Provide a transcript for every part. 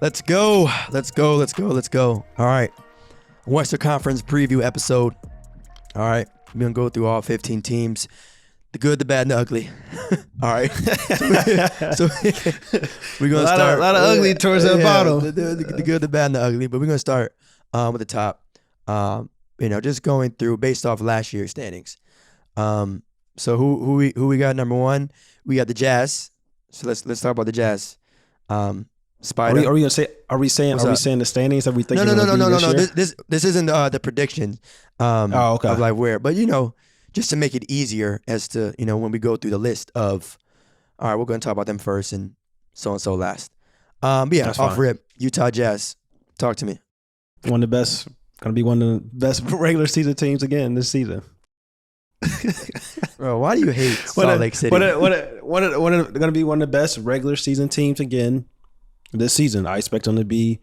Let's go. All right. Western Conference preview episode. All right. We're going to go through all 15 teams. The good, the bad, and the ugly. All right. So we're going to start. A lot of ugly towards the bottom. The good, the bad, and the ugly. But we're going to start with the top. Just going through based off last year's standings. So who we got number one? We got the Jazz. So let's talk about the Jazz. Spider. Are we saying the standings that we think? No. This isn't the prediction. Okay. Of like where, but just to make it easier as to when we go through the list of, all right, we're going to talk about them first and so last. But yeah, That's off fine. rip, Utah Jazz. Talk to me. One of the best. Going to be one of the best regular season teams again this season. Bro, why do you hate Salt Lake City? Going to be one of the best regular season teams again this season. I expect them to be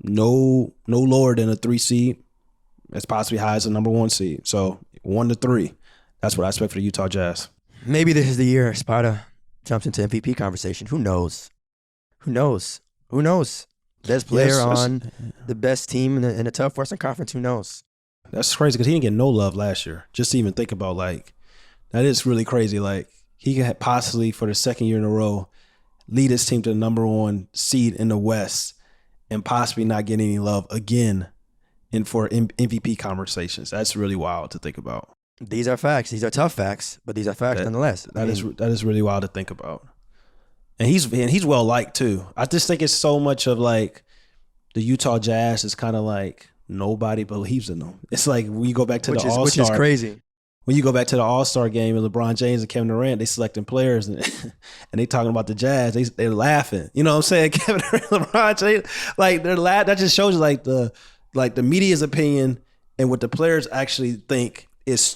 no lower than a 3 seed, as possibly high as a number 1 seed. So 1 to 3. That's what I expect for the Utah Jazz. Maybe this is the year Spada jumps into MVP conversation. Who knows? Best player on the best team in the tough Western Conference. Who knows? That's crazy because he didn't get no love last year. Just to even think about, like, that is really crazy. Like, he could possibly, for the second year in a row, lead his team to the number 1 seed in the West and possibly not get any love again for MVP conversations. That's really wild to think about. These are facts. These are tough facts, but these are facts nonetheless. That is really wild to think about. And he's well liked too. I just think it's so much of like the Utah Jazz is kind of like nobody believes in them. It's like when you go back to the All-Star. Which is crazy. When you go back to the All-Star game and LeBron James and Kevin Durant, they selecting players and they talking about the Jazz. They're laughing. You know what I'm saying? Kevin Durant, LeBron James, like they're laughing. That just shows you like the media's opinion and what the players actually think is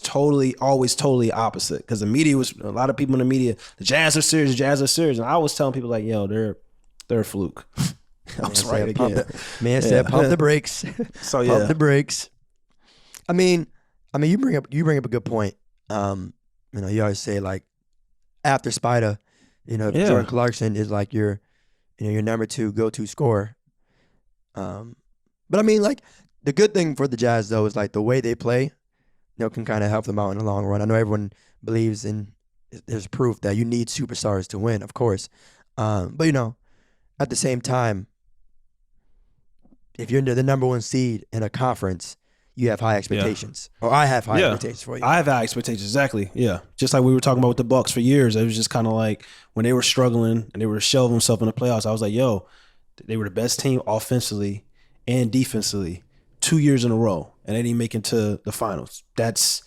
always totally opposite. Because the media was a lot of people in the media. The Jazz are serious. And I was telling people like, yo, they're a fluke. I was right again. Said pump the brakes. So yeah, pump the brakes. I mean, you bring up a good point. You always say like after Spider, Jordan Clarkson is like your number 2 go-to scorer. But I mean, like the good thing for the Jazz though is like the way they play, can kind of help them out in the long run. I know everyone believes in there's proof that you need superstars to win, of course. But at the same time, if you're the number 1 seed in a conference, you have high expectations. Or I have high expectations for you. I have high expectations, exactly. Yeah. Just like we were talking about with the Bucks for years. It was just kind of like when they were struggling and they were shelving themselves in the playoffs, I was like, yo, they were the best team offensively and defensively 2 years in a row, and they didn't make it to the finals. That's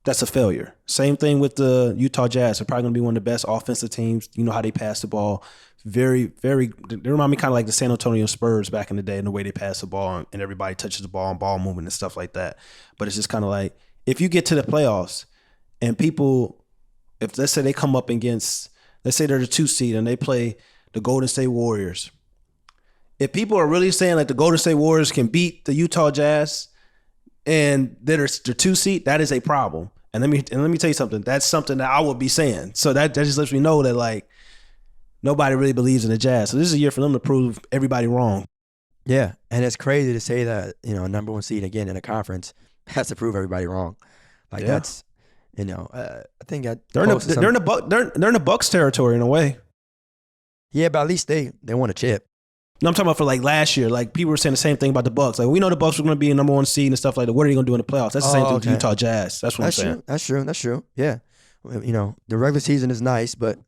a failure. Same thing with the Utah Jazz. They're probably going to be one of the best offensive teams. You know how they pass the ball. Very, very, they remind me kind of like the San Antonio Spurs back in the day in the way they pass the ball and everybody touches the ball and ball movement and stuff like that. But it's just kind of like, if you get to the playoffs and people, if let's say they come up against, let's say they're the 2 seed and they play the Golden State Warriors. If people are really saying like the Golden State Warriors can beat the Utah Jazz and they're the 2 seed, that is a problem. And let me tell you something. That's something that I would be saying. So that just lets me know that like nobody really believes in the Jazz. So this is a year for them to prove everybody wrong. Yeah, and it's crazy to say that a number 1 seed again in a conference has to prove everybody wrong. Like that's I think they're in the Bucks territory in a way. Yeah, but at least they won a chip. No, I'm talking about for like last year. Like people were saying the same thing about the Bucks. Like we know the Bucks were going to be a number 1 seed and stuff like that. What are they going to do in the playoffs? That's the same thing with the Utah Jazz. That's what I'm saying. That's true. Yeah, the regular season is nice, but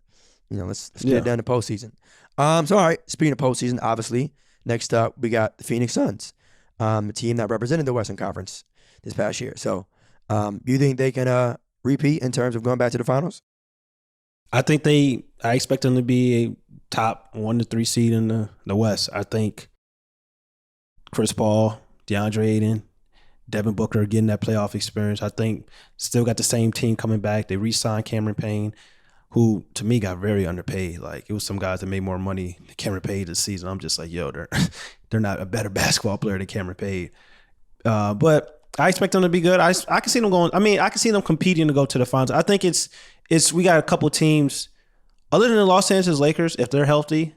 let's get it down to postseason. So all right. Speaking of postseason, obviously next up we got the Phoenix Suns, the team that represented the Western Conference this past year. So, you think they can repeat in terms of going back to the finals? I expect them to be a top 1 to 3 seed in the West. I think Chris Paul, DeAndre Ayton, Devin Booker getting that playoff experience. I think still got the same team coming back. They re-signed Cameron Payne, who to me got very underpaid. Like it was some guys that made more money than Cameron Payne this season. I'm just like, yo, they're not a better basketball player than Cameron Payne. But I expect them to be good. I can see them going. I mean, I can see them competing to go to the finals. I think we got a couple teams other than the Los Angeles Lakers. If they're healthy,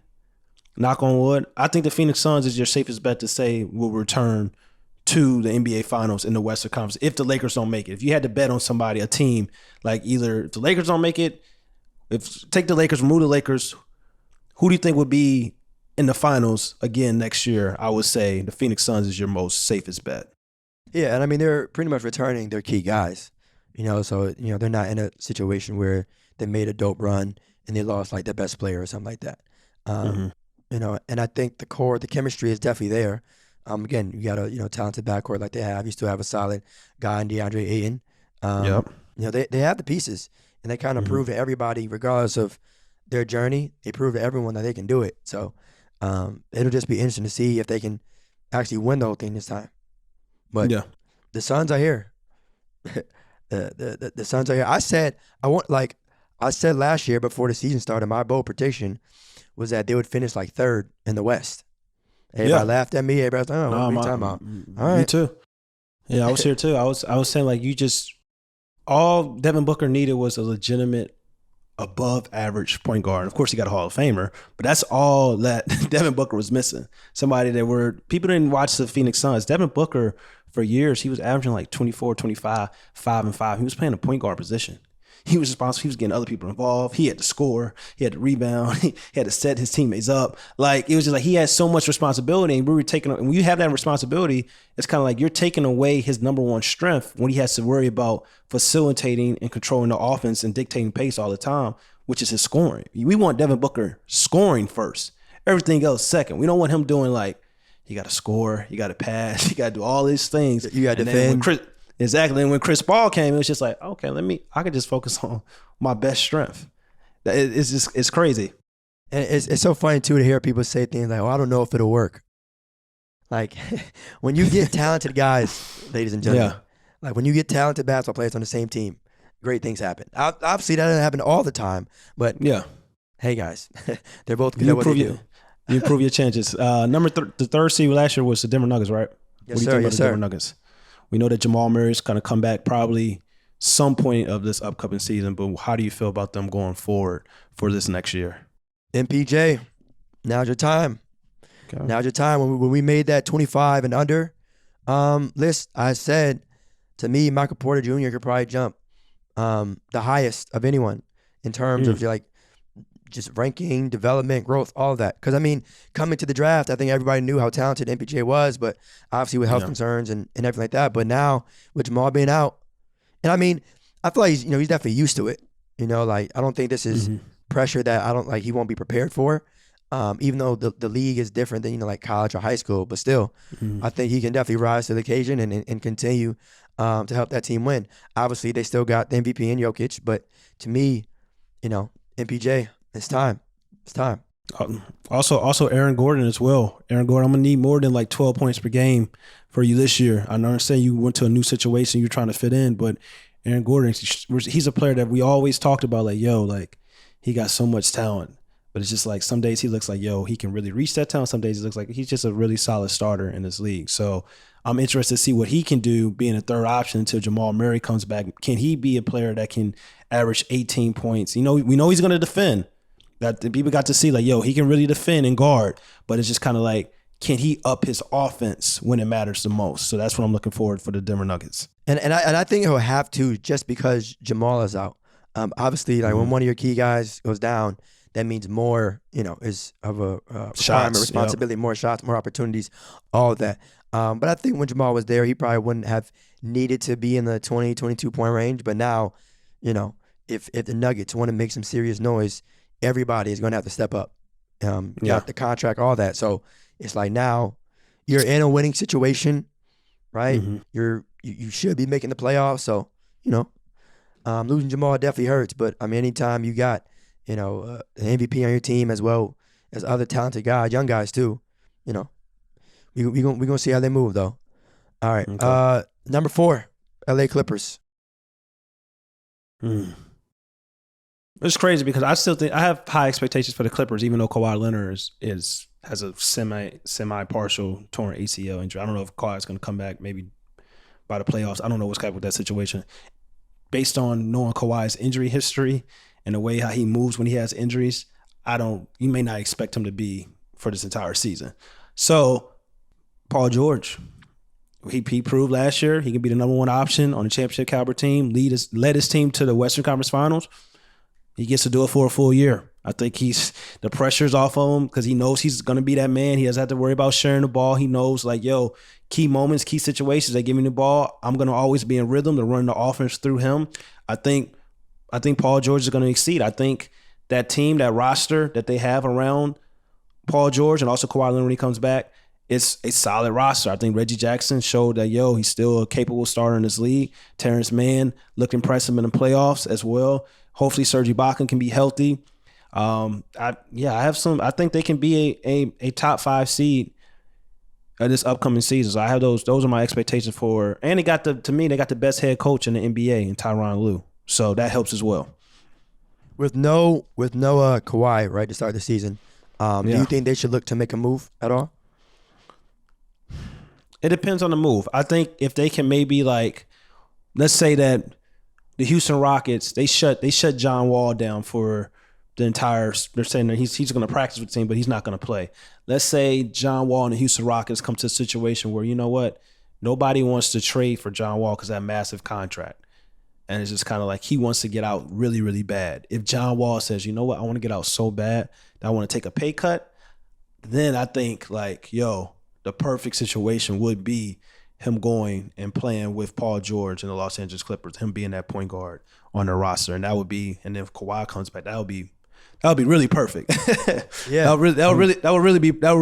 knock on wood, I think the Phoenix Suns is your safest bet to say will return to the NBA Finals in the Western Conference if the Lakers don't make it. If you had to bet on somebody, a team, like either if the Lakers don't make it, take the Lakers, remove the Lakers, who do you think would be in the finals again next year? I would say the Phoenix Suns is your most safest bet. Yeah, and I mean, they're pretty much returning their key guys, so, they're not in a situation where they made a dope run and they lost like their best player or something like that. And I think the chemistry is definitely there. Again, you got a, talented backcourt like they have. You still have a solid guy in DeAndre Ayton. Yep. They have the pieces, and they kind of prove to everybody, regardless of their journey, they prove to everyone that they can do it. So it'll just be interesting to see if they can actually win the whole thing this time. But the Suns are here. the Suns are here. I said last year before the season started, my bold prediction was that they would finish like third in the West. Everybody laughed at me. Everybody was like, what are you talking about? All right. Me too. Yeah, I was here too. I was saying like all Devin Booker needed was a legitimate above average point guard. Of course, he got a Hall of Famer, but that's all that Devin Booker was missing. Somebody people didn't watch the Phoenix Suns. Devin Booker, for years, he was averaging like 24, 25, 5 and 5. He was playing a point guard position. He was responsible. He was getting other people involved. He had to score. He had to rebound. He had to set his teammates up. Like, it was just like he had so much responsibility. And when you have that responsibility, it's kind of like you're taking away his number one strength when he has to worry about facilitating and controlling the offense and dictating pace all the time, which is his scoring. We want Devin Booker scoring first. Everything else second. We don't want him doing like, you got to score, you got to pass, you got to do all these things. You got to defend. Exactly. And when Chris Paul came, it was just like, okay, I could just focus on my best strength. It's crazy. And it's so funny too to hear people say things like, oh, I don't know if it'll work. Like when you get talented guys, ladies and gentlemen, like when you get talented basketball players on the same team, great things happen. Obviously that doesn't happen all the time, but hey guys, they're both good at what they do. You improve your chances. The third seed last year was the Denver Nuggets, right? Yes, sir. Yes, sir. Denver Nuggets? We know that Jamal Murray's going to come back probably some point of this upcoming season, but how do you feel about them going forward for this next year? MPJ, now's your time. Okay. Now's your time. When we made that 25 and under list, I said, to me, Michael Porter Jr. could probably jump the highest of anyone in terms of like just ranking, development, growth, all of that. Because, I mean, coming to the draft, I think everybody knew how talented MPJ was, but obviously with health concerns and everything like that. But now, with Jamal being out, and I mean, I feel like he's definitely used to it. Like, I don't think this is pressure that he won't be prepared for. Even though the league is different than, like college or high school, but still, I think he can definitely rise to the occasion and continue to help that team win. Obviously, they still got the MVP in Jokic, but to me, MPJ, it's time. It's time. Also, Aaron Gordon as well. Aaron Gordon, I'm going to need more than like 12 points per game for you this year. I understand you went to a new situation, you're trying to fit in, but Aaron Gordon, he's a player that we always talked about, like, he got so much talent. But it's just like some days he looks like, he can really reach that talent. Some days he looks like he's just a really solid starter in this league. So I'm interested to see what he can do being a third option until Jamal Murray comes back. Can he be a player that can average 18 points? We know he's going to defend. That the people got to see he can really defend and guard, but it's just kind of like, can he up his offense when it matters the most? So that's what I'm looking forward for the Denver Nuggets. And I think he'll have to, just because Jamal is out. Obviously, when one of your key guys goes down, that means more, is of a requirement, responsibility, more shots, more opportunities, all of that. But I think when Jamal was there, he probably wouldn't have needed to be in the 20, 22-point range. But now, if the Nuggets want to make some serious noise, everybody is going to have to step up. Got the contract, all that. So it's like now you're in a winning situation, right? You should be making the playoffs. So, losing Jamal definitely hurts. But, I mean, anytime you got, an MVP on your team as well as other talented guys, young guys too, we gonna see how they move, though. All right. Okay. Number 4, LA Clippers. It's crazy because I still think I have high expectations for the Clippers, even though Kawhi Leonard has a semi partial torn ACL injury. I don't know if Kawhi is going to come back maybe by the playoffs. I don't know what's happening with that situation. Based on knowing Kawhi's injury history and the way how he moves when he has injuries, you may not expect him to be for this entire season. So Paul George, he proved last year he can be the number one option on a championship caliber team, led his team to the Western Conference Finals. He gets to do it for a full year. I think the pressure's off of him because he knows he's going to be that man. He doesn't have to worry about sharing the ball. He knows, like, yo, key moments, key situations, they give me the ball, I'm going to always be in rhythm to run the offense through him. I think Paul George is going to exceed. I think that team, that roster that they have around Paul George and also Kawhi Leonard when he comes back, it's a solid roster. I think Reggie Jackson showed that, he's still a capable starter in this league. Terrence Mann looked impressive in the playoffs as well. Hopefully Serge Ibaka can be healthy. I think they can be a top 5 seed this upcoming season. So I have those are my expectations for, and they got the best head coach in the NBA in Tyronn Lue. So that helps as well. With no Kawhi, right, to start the season, do you think they should look to make a move at all? It depends on the move. I think if they can maybe, like, let's say that the Houston Rockets, they shut John Wall down for the entire, they're saying that he's going to practice with the team, but he's not going to play. Let's say John Wall and the Houston Rockets come to a situation where, you know what, nobody wants to trade for John Wall because of that massive contract. And it's just kind of like he wants to get out really, really bad. If John Wall says, you know what, I want to get out so bad that I want to take a pay cut, then I think, like, the perfect situation would be him going and playing with Paul George and the Los Angeles Clippers, him being that point guard on the roster. And that would be, and then if Kawhi comes back, that would be really perfect. Yeah. that would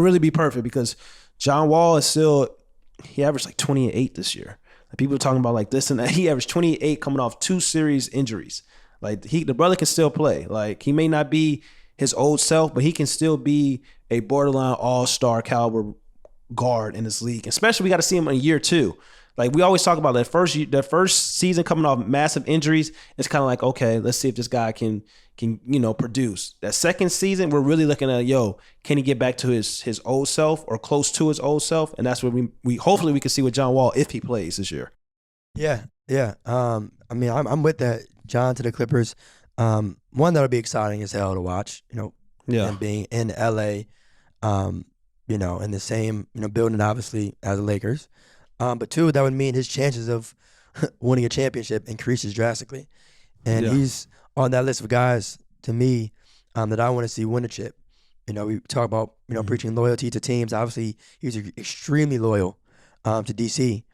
really be perfect because John Wall is still, he averaged like 28 this year. Like, people are talking about like this and that. He averaged 28 coming off 2 serious injuries. Like, the brother can still play. Like, he may not be his old self, but he can still be a borderline all-star caliber guard in this league. Especially we got to see him in year 2. Like, we always talk about that first season coming off massive injuries. It's kind of like, okay, let's see if this guy can produce. That second season, we're really looking at, can he get back to his old self or close to his old self? And that's what we hopefully we can see with John Wall if he plays this year. Yeah. I mean, I'm with that. John to the Clippers. One that'll be exciting as hell to watch. And being in LA, in the same building obviously as the Lakers. But 2, that would mean his chances of winning a championship increases drastically. And he's on that list of guys, to me, that I want to see win a chip. We talk about, preaching loyalty to teams. Obviously, he was extremely loyal to DC.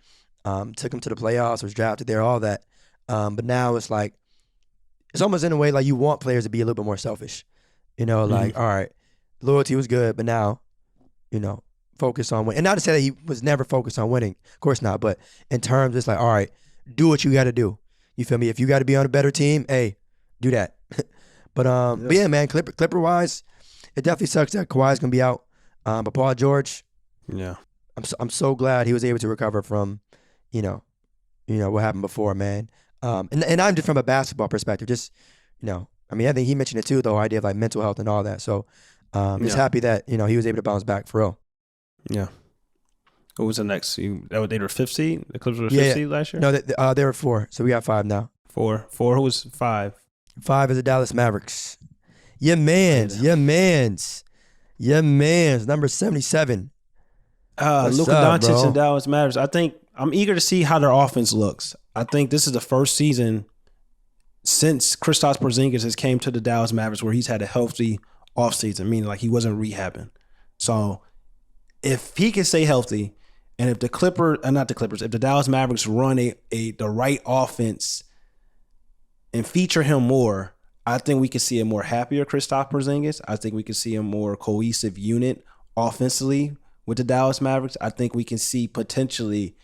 Took him to the playoffs, was drafted there, all that. But now it's like, it's almost in a way like you want players to be a little bit more selfish. Like, all right, loyalty was good, but now, focus on winning. And not to say that he was never focused on winning. Of course not. But in terms, it's like, all right, do what you got to do. You feel me? If you got to be on a better team, hey, do that. But yeah, man, Clipper wise, it definitely sucks that Kawhi's gonna be out. But Paul George, I'm so glad he was able to recover from, what happened before, man. And I'm just from a basketball perspective, just, I think he mentioned it too, the whole idea of like mental health and all that. So just happy that, he was able to bounce back for real. Yeah. What was the next? They were 5th seed? The Clippers were 5th seed last year? No, they were 4. So we got 5 now. 4. Who was 5? 5 is the Dallas Mavericks. Your man's. Number 77. Luka Doncic and Dallas Mavericks. I think I'm eager to see how their offense looks. I think this is the first season since Kristaps Porzingis has came to the Dallas Mavericks where he's had a healthy offseason, meaning like he wasn't rehabbing. So if he can stay healthy, and if if the Dallas Mavericks run the right offense and feature him more, I think we can see a more happier Kristaps Porzingis. I think we can see a more cohesive unit offensively with the Dallas Mavericks. I think we can see potentially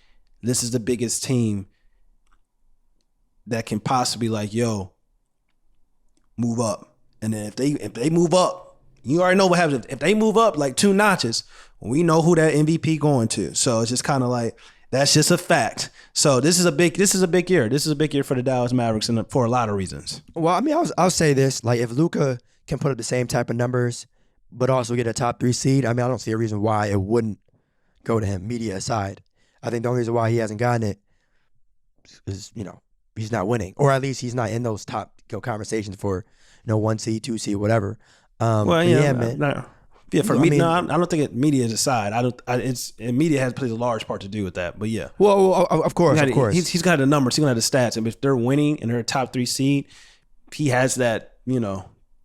this is the biggest team that can possibly move up. And then if they move up, you already know what happens. If they move up like 2 notches, we know who that MVP going to. So it's just kind of like, that's just a fact. So this is a big year. This is a big year for the Dallas Mavericks and for a lot of reasons. Well, I'll say this, like if Luka can put up the same type of numbers, but also get a top 3 seed, I don't see a reason why it wouldn't go to him, media aside. I think the only reason why he hasn't gotten it is, he's not winning, or at least he's not in those top conversations for, 1 seed, 2 seed, whatever. Man. Yeah, for me, no, I don't think media is aside. Media has plays a large part to do with that. But yeah, well, of course. He's got the numbers. He's gonna have the stats, and if they're winning and they're a top 3 seed, he has that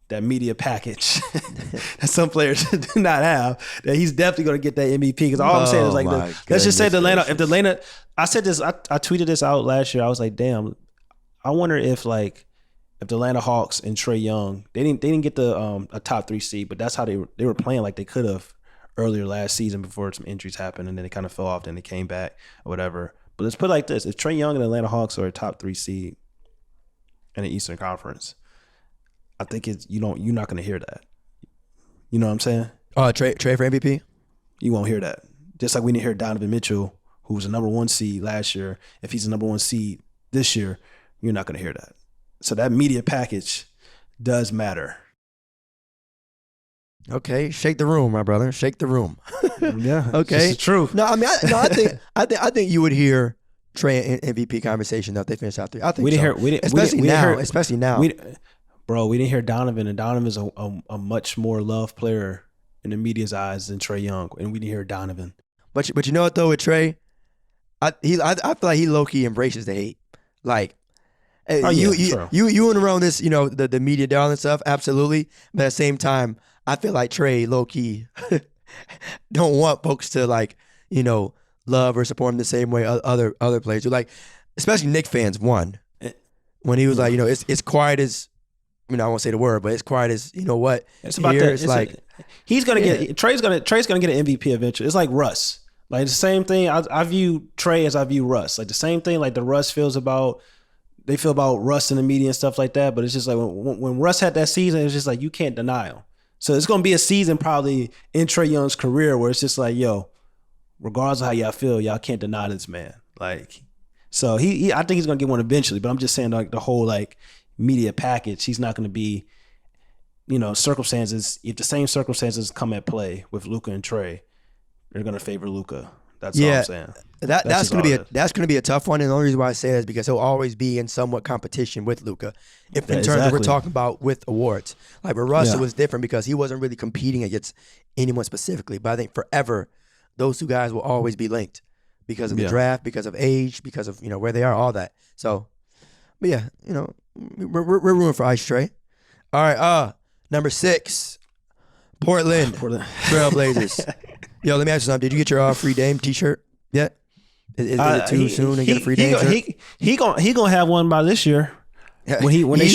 that media package that some players do not have. That he's definitely gonna get that MVP. Because all I'm saying is like, let's just say if Atlanta, I said this, I tweeted this out last year. I was like, damn, I wonder if the Atlanta Hawks and Trae Young, they didn't get the a top 3 seed, but that's how they were playing like they could have earlier last season before some injuries happened, and then they kind of fell off, then they came back or whatever. But let's put it like this: if Trae Young and the Atlanta Hawks are a top 3 seed in the Eastern Conference, I think you're not going to hear that. You know what I'm saying? Trae for MVP? You won't hear that. Just like we didn't hear Donovan Mitchell, who was a number 1 seed last year. If he's a number 1 seed this year, you're not going to hear that. So that media package does matter. Okay, shake the room, my brother. Shake the room. Yeah, okay, it's the truth. No, I mean, I think you would hear Trae MVP conversation if they finish out 3. I think especially now. We didn't hear Donovan, and Donovan's a much more loved player in the media's eyes than Trae Young, and we didn't hear Donovan. But you know what though, with Trae, I feel like he low key embraces the hate. Like, you and around this, the media darling stuff, absolutely. But at the same time, I feel like Trae low key don't want folks to love or support him the same way other players do. Like, especially Knicks fans won when he was like, it's quiet as. I won't say the word, but it's quiet as what. It's about here, that. He's gonna get Trae's gonna get an MVP eventually. It's like Russ. Like the same thing. I view Trae as I view Russ. Like the same thing. Like the Russ feel about Russ in the media and stuff like that. But it's just like when Russ had that season, it's just like you can't deny him. So it's gonna be a season probably in Trae Young's career where it's just like, yo, regardless of how y'all feel, y'all can't deny this man. Like, so he I think he's gonna get one eventually. But I'm just saying like the whole media package, he's not going to be, circumstances. If the same circumstances come at play with Luka and Trae, they're going to favor Luka. That's all I'm saying. That's going to be a tough one, and the only reason why I say that is because he'll always be in somewhat competition with Luka. If in terms of we're talking about with awards, like with Russ, it was different because he wasn't really competing against anyone specifically. But I think forever, those 2 guys will always be linked because of the draft, because of age, because of where they are, all that. So, but yeah, we're rooting for Ice Trae. All right, number 6, Portland Trailblazers. Yo, let me ask you something. Did you get your free Dame T-shirt yet? Is it too soon to get a free Dame shirt? He gonna have one by this year. He gonna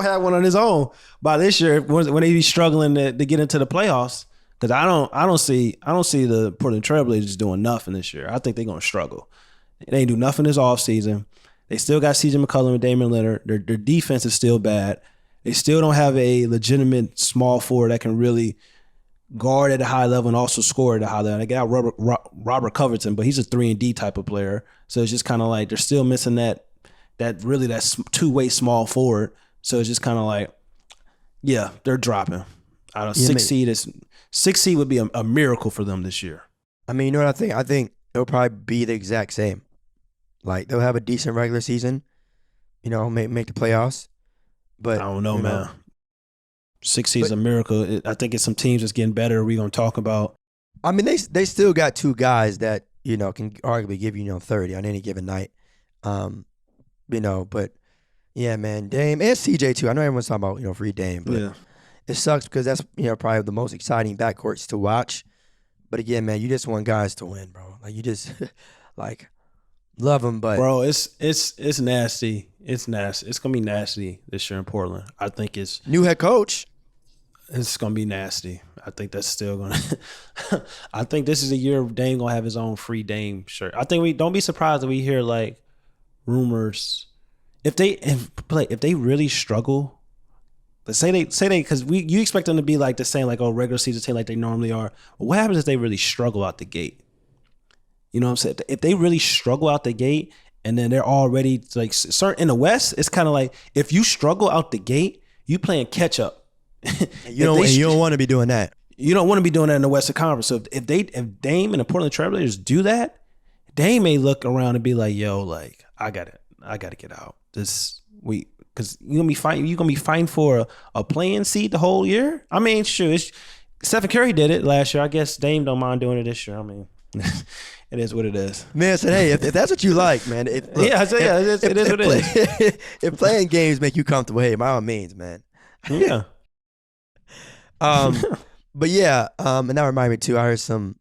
have one on his own by this year when they be struggling to get into the playoffs. Because I don't see the Portland Trailblazers doing nothing this year. I think they're gonna struggle. They ain't do nothing this offseason. They still got CJ McCollum and Damian Lillard. Their defense is still bad. They still don't have a legitimate small forward that can really guard at a high level and also score at a high level. They got Robert Covington, but he's a 3-and-D type of player. So it's just kind of like they're still missing that two-way small forward. So it's just kind of like, yeah, they're dropping. I don't know, 6 seed would be a miracle for them this year. I mean, you know what I think? I think it'll probably be the exact same. Like, they'll have a decent regular season, make the playoffs. But I don't know, man. 6 seed's a miracle. I think it's some teams that's getting better we're going to talk about. I mean, they still got 2 guys that, can arguably give you, 30 on any given night. But, yeah, man, Dame and CJ, too. I know everyone's talking about, free Dame, but it sucks because that's, probably the most exciting backcourts to watch. But, again, man, you just want guys to win, bro. Like, you just, love them, but bro, it's nasty. It's nasty. It's gonna be nasty this year in Portland. I think it's new head coach. It's gonna be nasty. I think that's still gonna. I think this is a year Dame gonna have his own free Dame shirt. I think we don't be surprised if we hear rumors if they really struggle. Let's say they because you expect them to be like the same regular season team like they normally are. But what happens if they really struggle out the gate? You know what I'm saying? If they really struggle out the gate and then they're already certain in the West, it's kind of like if you struggle out the gate, you playing catch up. You don't want to be doing that. You don't want to be doing that in the Western Conference. So if Dame and the Portland Trailblazers do that, Dame may look around and be like, "Yo, I got to get out. Because you're gonna be fighting for a playing seed the whole year. I mean, sure, Stephen Curry did it last year. I guess Dame don't mind doing it this year. I mean, it is what it is. Man, I said, hey, if that's what you like, man. It is what it is. If playing games make you comfortable, hey, by all means, man. Yeah. But yeah, and that reminded me too. I heard some.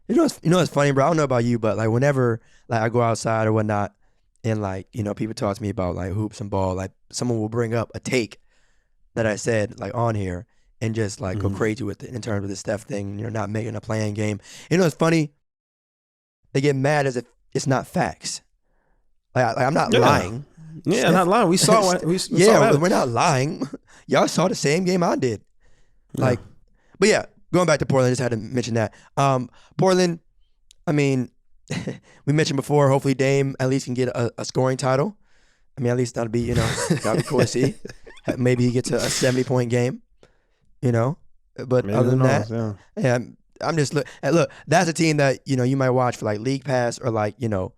You know what's funny, bro? I don't know about you, but like whenever like I go outside or whatnot, and like people talk to me about like hoops and ball, like someone will bring up a take that I said like on here and just like go crazy with it in terms of the Steph thing. Not making a playing game. You know what's funny? They get mad as if it's not facts. Like I'm not lying. Yeah, Steph, not lying. We saw it. We're not lying. Y'all saw the same game I did. Like, but yeah, going back to Portland, I just had to mention that. Portland, I mean, we mentioned before, hopefully Dame at least can get a scoring title. I mean, at least that'd be cool to see. Maybe he gets a 70-point game, But maybe other than that, yeah, I'm just look, that's a team that, you might watch for like League Pass or like, oh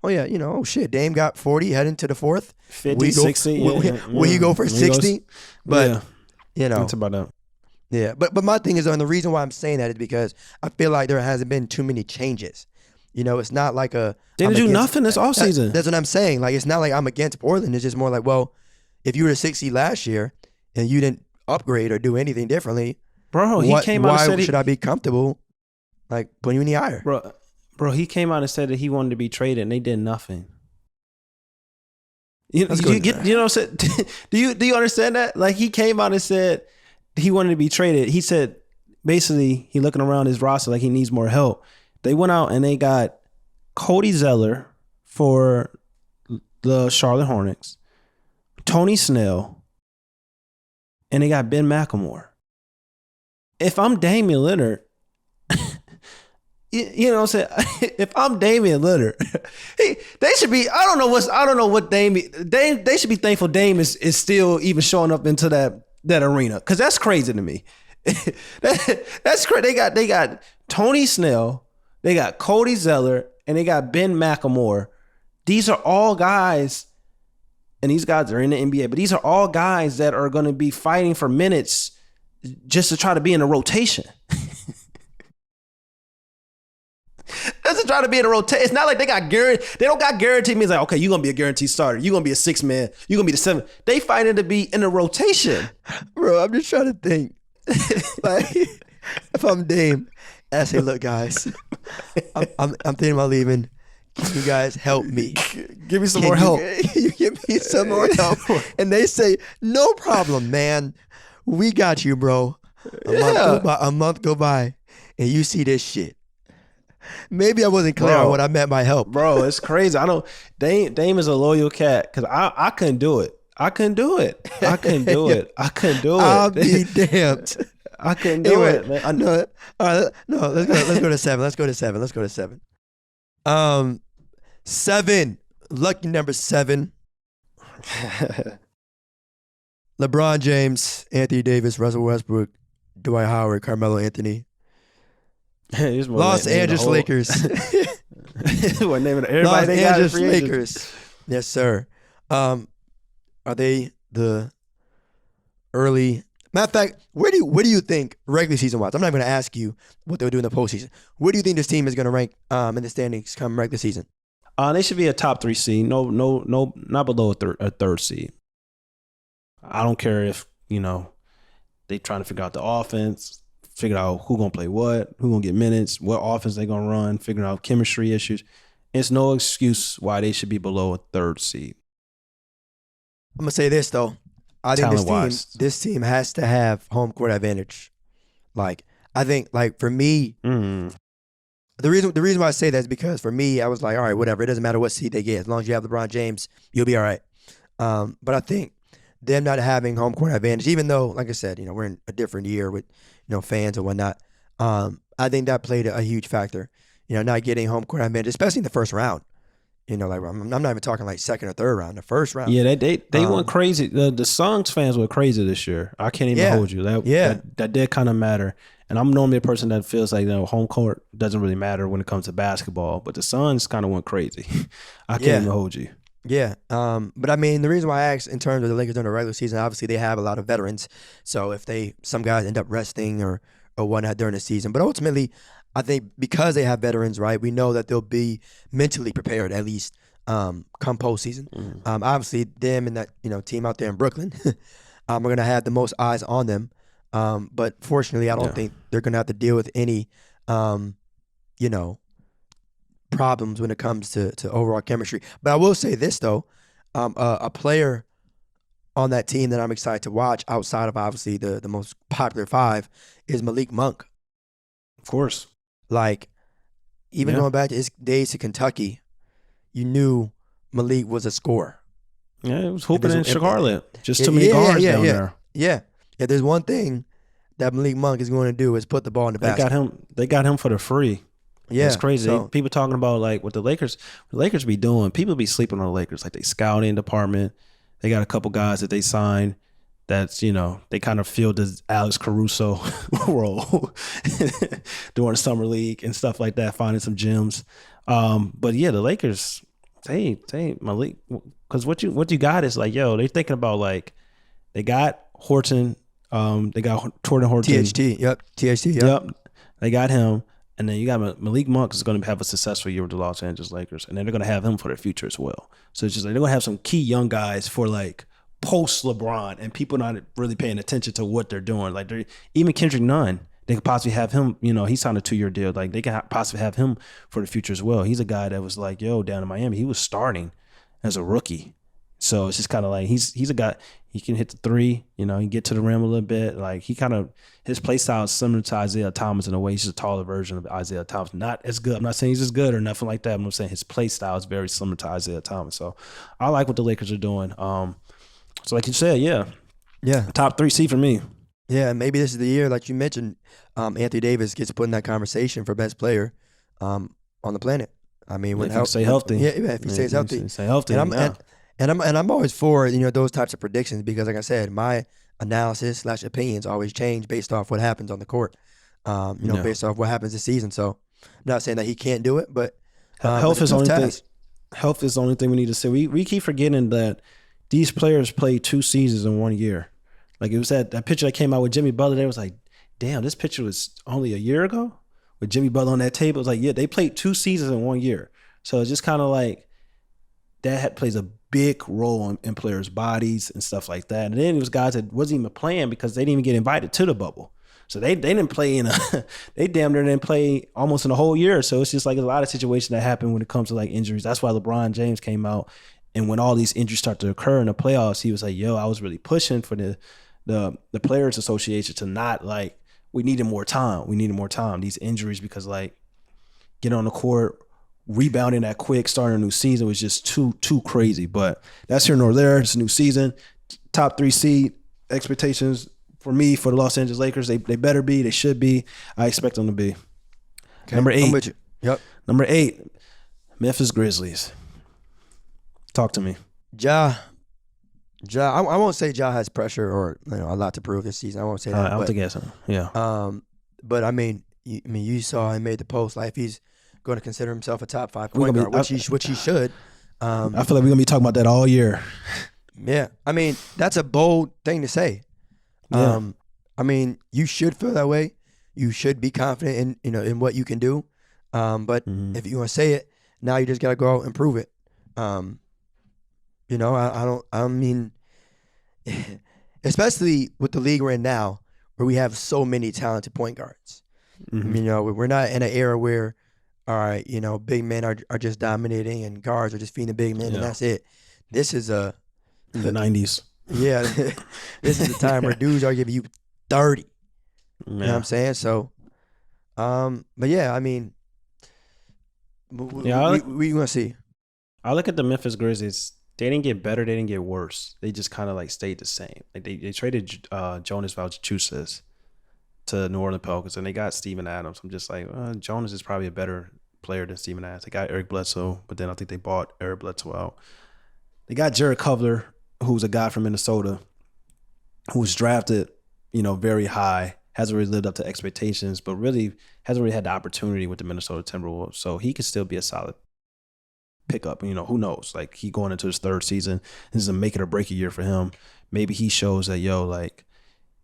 yeah, oh shit, Dame got 40 heading to the fourth. 50, 60. Will he go for 60? But, It's about that. Yeah, but my thing is, and the reason why I'm saying that is because I feel like there hasn't been too many changes. It's not like they didn't do nothing this offseason. That's what I'm saying. Like, it's not like I'm against Portland. It's just more like, well, if you were 60 last year and you didn't upgrade or do anything differently, bro, he came out and said, why should I be comfortable, like, putting you in the ire? Bro, he came out and said that he wanted to be traded, and they did nothing. You know what I'm saying? Do you understand that? Like, he came out and said he wanted to be traded. He said, basically, he looking around his roster like he needs more help. They went out and they got Cody Zeller for the Charlotte Hornets, Tony Snell, and they got Ben McLemore. If I'm Damian Lillard, you know what I'm saying? If I'm Damian Lillard, they should be. I don't know what they should be thankful Dame is still even showing up into that arena, because that's crazy to me. That's crazy. They got Tony Snell, they got Cody Zeller, and they got Ben McLemore. These are all guys, and these guys are in the NBA, but these are all guys that are going to be fighting for minutes just to try to be in a rotation. That's to try to be in a rotation. It's not like they don't got guaranteed means like, okay, you're gonna be a guaranteed starter. You're gonna be a 6-man. You're gonna be the 7. They fighting to be in a rotation. Bro, I'm just trying to think. Like, if I'm Dame, I say, look, guys, I'm thinking about leaving. Can you guys help me? Give me some more help. You give me some more help. And they say, no problem, man. We got you, bro. A month go by, and you see this shit. Maybe I wasn't clear on what I meant by help. Bro, it's crazy. Dame is a loyal cat, because I couldn't do it. I couldn't do it. I'll be damned. I couldn't do it, man. I know it. All right, no, let's go to 7. 7. Lucky number 7. LeBron James, Anthony Davis, Russell Westbrook, Dwight Howard, Carmelo Anthony. Los Angeles Lakers. What naming everybody? Los Angeles Lakers. Yes, sir. Are they the early? Matter of fact, where do you think regular season wise? I'm not going to ask you what they'll do in the postseason. Where do you think this team is going to rank in the standings come regular season? They should be a top 3 seed. No, not below a third seed. I don't care if they trying to figure out the offense, figure out who gonna play what, who gonna get minutes, what offense they gonna run, figuring out chemistry issues. It's no excuse why they should be below a third seed. I'm gonna say this though. I think this team has to have home court advantage. Like, I think, like, for me, the reason why I say that is because for me, I was like, all right, whatever. It doesn't matter what seed they get. As long as you have LeBron James, you'll be all right. But I think them not having home court advantage, even though, like I said, we're in a different year with, fans and whatnot. I think that played a huge factor. Not getting home court advantage, especially in the first round. Like, I'm not even talking like second or third round. The first round. Yeah, they went crazy. The Suns fans were crazy this year. I can't even hold you. That did kind of matter. And I'm normally a person that feels like home court doesn't really matter when it comes to basketball. But the Suns kind of went crazy. I can't even hold you. Yeah. But I mean, the reason why I asked in terms of the Lakers during the regular season, obviously they have a lot of veterans. So if some guys end up resting or whatnot during the season, but ultimately, I think because they have veterans, right, we know that they'll be mentally prepared at least come postseason. Obviously, them and that team out there in Brooklyn are going to have the most eyes on them. But fortunately, I don't think they're going to have to deal with any, you know, problems when it comes to overall chemistry. But I will say this though, a player on that team that I'm excited to watch outside of obviously the most popular five is Malik Monk. Of course. Like even going back to his days to Kentucky, you knew Malik was a scorer. Yeah, it was hooping in Charlotte. Just too many guards down there. Yeah. If there's one thing that Malik Monk is going to do is put the ball in the basket. They got him for the free. Yeah, it's crazy. So, people talking about like what the Lakers be doing. People be sleeping on the Lakers. Like they scouting department. They got a couple guys that they signed. That's they kind of filled this Alex Caruso role during the summer league and stuff like that. Finding some gems. But yeah, the Lakers. Hey Malik, because what you got is like they thinking about like they got Horton. They got Jordan Horton. THT. Yep. They got him. And then you got Malik Monk is going to have a successful year with the Los Angeles Lakers. And then they're going to have him for their future as well. So it's just like they're going to have some key young guys for like post LeBron and people not really paying attention to what they're doing. Like even Kendrick Nunn, they could possibly have him, he signed a 2-year deal. Like they can possibly have him for the future as well. He's a guy that was like, down in Miami, he was starting as a rookie. So it's just kind of like he's a guy, he can hit the three, he can get to the rim a little bit. Like his play style is similar to Isaiah Thomas in a way. He's just a taller version of Isaiah Thomas. Not as good. I'm not saying he's as good or nothing like that. I'm saying his play style is very similar to Isaiah Thomas. So I like what the Lakers are doing. So like you said, yeah, top 3 seed for me. Yeah, maybe this is the year, like you mentioned, Anthony Davis gets put in that conversation for best player on the planet. I mean, when he stay healthy. Yeah, if he stays healthy. Stay healthy. And I'm always for those types of predictions because, like I said, my analysis / opinions always change based off what happens on the court. Based off what happens this season. So, I'm not saying that he can't do it, but health is the only thing. Health is the only thing we need to say. We keep forgetting that these players played 2 seasons in 1 year. Like it was that picture that came out with Jimmy Butler. They was like, damn, this picture was only a year ago with Jimmy Butler on that table. It was like, yeah, they played 2 seasons in 1 year. So it's just kind of like that plays a big role in players' bodies and stuff like that. And then it was guys that wasn't even playing because they didn't even get invited to the bubble. So they didn't play they damn near didn't play almost in a whole year. So it's just like a lot of situations that happen when it comes to like injuries. That's why LeBron James came out, and when all these injuries start to occur in the playoffs, he was like, I was really pushing for the Players Association to not like, we needed more time. These injuries, because like getting on the court, rebounding that quick, starting a new season was just too crazy. But that's here nor there. It's a new season. Top 3 seed expectations for me for the Los Angeles Lakers. They better be. They should be. I expect them to be. Okay. Number 8. I'm with you. Yep. Number 8, Memphis Grizzlies. Talk to me. Ja. I won't say Ja has pressure or a lot to prove this season. I won't say that. I don't think so. Yeah. But I mean, you saw him made the post. Like if he's going to consider himself a top 5 point guard, which he should. I feel like we're gonna be talking about that all year. Yeah, I mean that's a bold thing to say. Yeah. I mean you should feel that way. You should be confident in what you can do. But if you want to say it, now you just gotta go out and prove it. I mean, especially with the league we're in now, where we have so many talented point guards. We're not in an era where, all right, big men are just dominating and guards are just feeding big men and that's it. This is the 90s. Yeah, this is the time where dudes are giving you 30. You know what I'm saying? So, but yeah, I mean, we gonna see. I look at the Memphis Grizzlies. They didn't get better. They didn't get worse. They just kind of like stayed the same. Like they traded Jonas Valanciunas to New Orleans Pelicans, and they got Steven Adams. I'm just like, Jonas is probably a better player than Steven Adams. They got Eric Bledsoe, but then I think they bought Eric Bledsoe out. They got Jared Kovler, who's a guy from Minnesota, who was drafted, very high, hasn't really lived up to expectations, but really hasn't really had the opportunity with the Minnesota Timberwolves. So he could still be a solid pick up. Who knows? Like, he going into his third season. This is a make it or break it year for him. Maybe he shows that, like,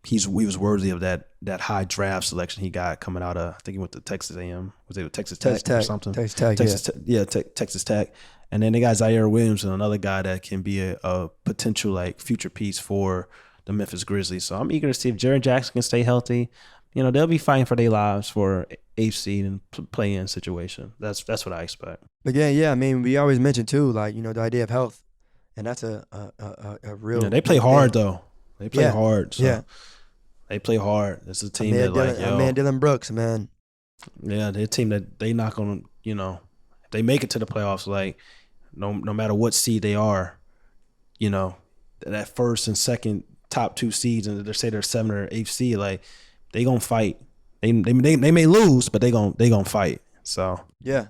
he was worthy of that high draft selection he got coming out of, I think he went to Texas A&M. Was it Texas Tech or something? Texas Tech, Texas Tech. And then they got Zaire Williamson, another guy that can be a potential, like, future piece for the Memphis Grizzlies. So I'm eager to see if Jaren Jackson can stay healthy. They'll be fighting for their lives for 8th seed and play-in situation. That's what I expect. Again, yeah, I mean, we always mention too, like, the idea of health, and that's a real. They play hard though. They play hard. So yeah, they play hard. It's a team that Dylan Brooks, man. Yeah, they're a team that they not gonna, if they make it to the playoffs, like no matter what seed they are, that first and second top 2 seeds, and they say they're 7th or 8th seed, like they gonna fight. They may lose, but they gonna fight. So yeah.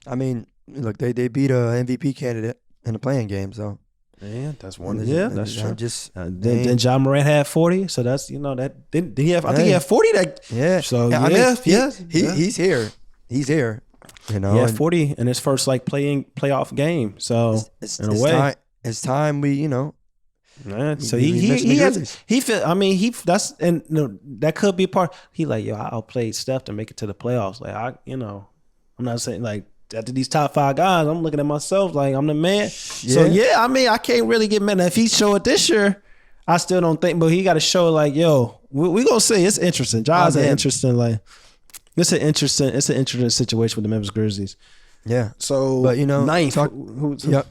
I mean, look, they beat a MVP candidate in the playing game, so. Yeah, that's one. Yeah, that's true. Then Ja Morant had 40, so that's that. Did he have? I think he had 40. So he's here. He's here. He had 40 in his first playoff game. So in a way, it's time we Man, so he feel. I mean, that could be a part. He I outplayed Steph to make it to the playoffs. Like I'm not saying like. After these top 5 guys, I'm looking at myself like I'm the man. Yeah. So I mean, I can't really get mad. If he show it this year, I still don't think. But he got to show like, we gonna see. It's interesting. Ja's interesting. Like, it's an interesting situation with the Memphis Grizzlies. Yeah. So, but ninth. The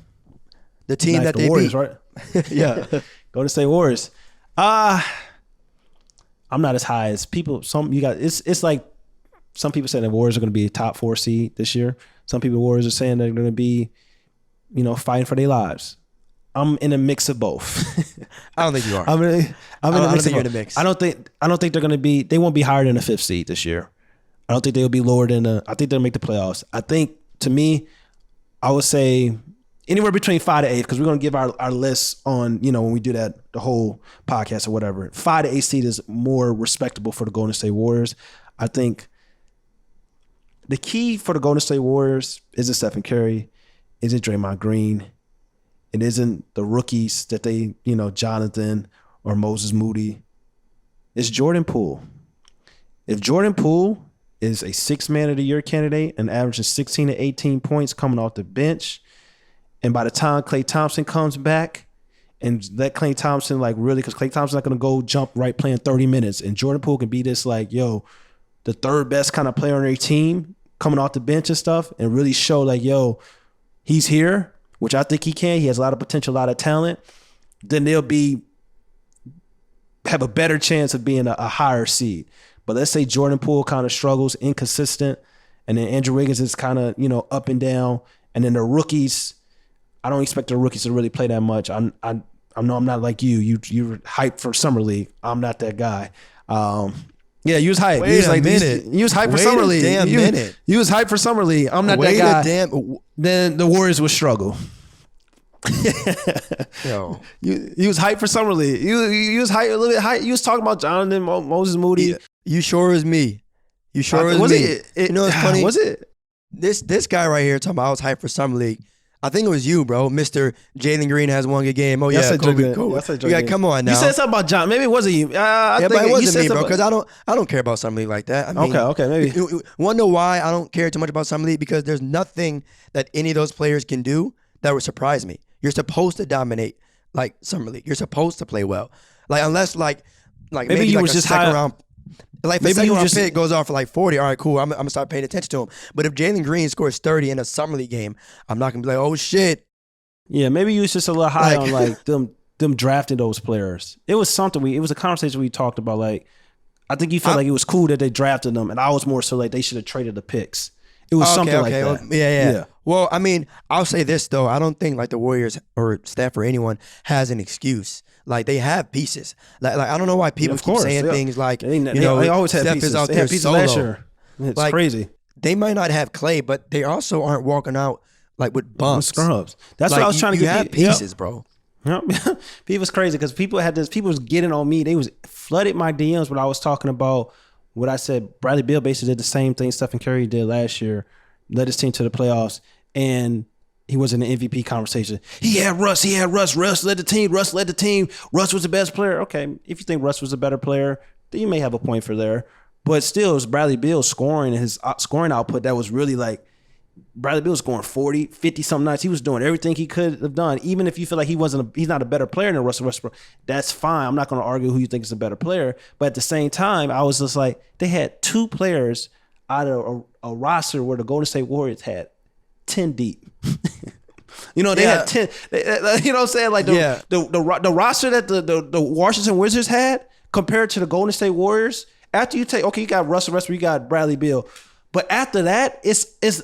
team ninth, that they Warriors, beat, right? Yeah. Golden State Warriors. I'm not as high as people. It's like some people say the Warriors are going to be a top 4 seed this year. Some people, Warriors, are saying they're going to be, fighting for their lives. I'm in a mix of both. I don't think you are. I'm in a mix of both. In a mix. I don't think they're going to be. They won't be higher than the 5th seed this year. I don't think they'll be lower than I think they'll make the playoffs. I think, to me, I would say anywhere between 5 to 8, because we're going to give our list on, when we do that, the whole podcast or whatever. 5 to 8 seed is more respectable for the Golden State Warriors. I think the key for the Golden State Warriors isn't Stephen Curry, isn't Draymond Green. It isn't the rookies that they, Jonathan or Moses Moody. It's Jordan Poole. If Jordan Poole is a 6th man of the year candidate and averages 16 to 18 points coming off the bench, and by the time Klay Thompson comes back and let Klay Thompson really, because Klay Thompson's not going to go jump right playing 30 minutes, and Jordan Poole can be this the 3rd best kind of player on their team coming off the bench and stuff, and really show he's here, which I think he can. He has a lot of potential, a lot of talent. Then they'll have a better chance of being a higher seed. But let's say Jordan Poole kind of struggles, inconsistent, and then Andrew Wiggins is kind of, up and down. And then the rookies, I don't expect the rookies to really play that much. I know I'm not like you. You're hyped for Summer League. I'm not that guy. Yeah, you was hyped. Wait a minute. You was hyped for Summer League. You was hyped for Summer League. I'm not that guy. Then the Warriors would struggle. Yo, you was hyped for Summer League. You was hyped a little bit. Hyped. You was talking about Jonathan Moses Moody. You sure is me. You sure is me. It's funny. Was it this guy right here talking about I was hyped for Summer League? I think it was you, bro. Mr. Jalen Green has one good game. Oh yeah, Kobe. Yeah, come on now. You said something about John. Maybe it wasn't you. But it wasn't me, bro. Because I don't care about Summer League like that. I mean, okay, maybe. You want to know why I don't care too much about Summer League? Because there's nothing that any of those players can do that would surprise me. You're supposed to dominate Summer League. You're supposed to play well. Unless maybe you was just second round. If the second round pick goes off for 40, all right, cool. I'm gonna start paying attention to him. But if Jalen Green scores 30 in a Summer League game, I'm not gonna be like, oh shit. Yeah, maybe you was just a little high on them drafting those players. It was something it was a conversation we talked about. I think you felt like it was cool that they drafted them, and I was more so they should have traded the picks. It was something like that. Well, yeah. Well, I mean, I'll say this though. I don't think the Warriors or Steph or anyone has an excuse. They have pieces. I don't know why people keep saying things like, they always have Steph pieces. Is out they there have pieces solo. last year. It's crazy. They might not have Klay, but they also aren't walking out with bumps. With scrubs. That's what I was trying to get. You have pieces, bro. Yep. People's crazy because people was getting on me. They was flooded my DMs when I was talking about what I said. Bradley Beal basically did the same thing Stephen Curry did last year, led his team to the playoffs. and he was in the MVP conversation. He had Russ. Russ led the team. Russ was the best player. Okay, if you think Russ was a better player, then you may have a point for there. But still, it was Bradley Beal's scoring and his scoring output that was really like, Bradley Beal was scoring 40, 50-something nights. He was doing everything he could have done. Even if you feel like he's not a better player than Russell Westbrook, that's fine. I'm not going to argue who you think is a better player. But at the same time, I was just like, they had 2 players out of a roster where the Golden State Warriors had 10 deep. They had 10. You know what I'm saying? Like the roster that the Washington Wizards had compared to the Golden State Warriors. After you take, you got Russell Westbrook, you got Bradley Beal, but after that, it's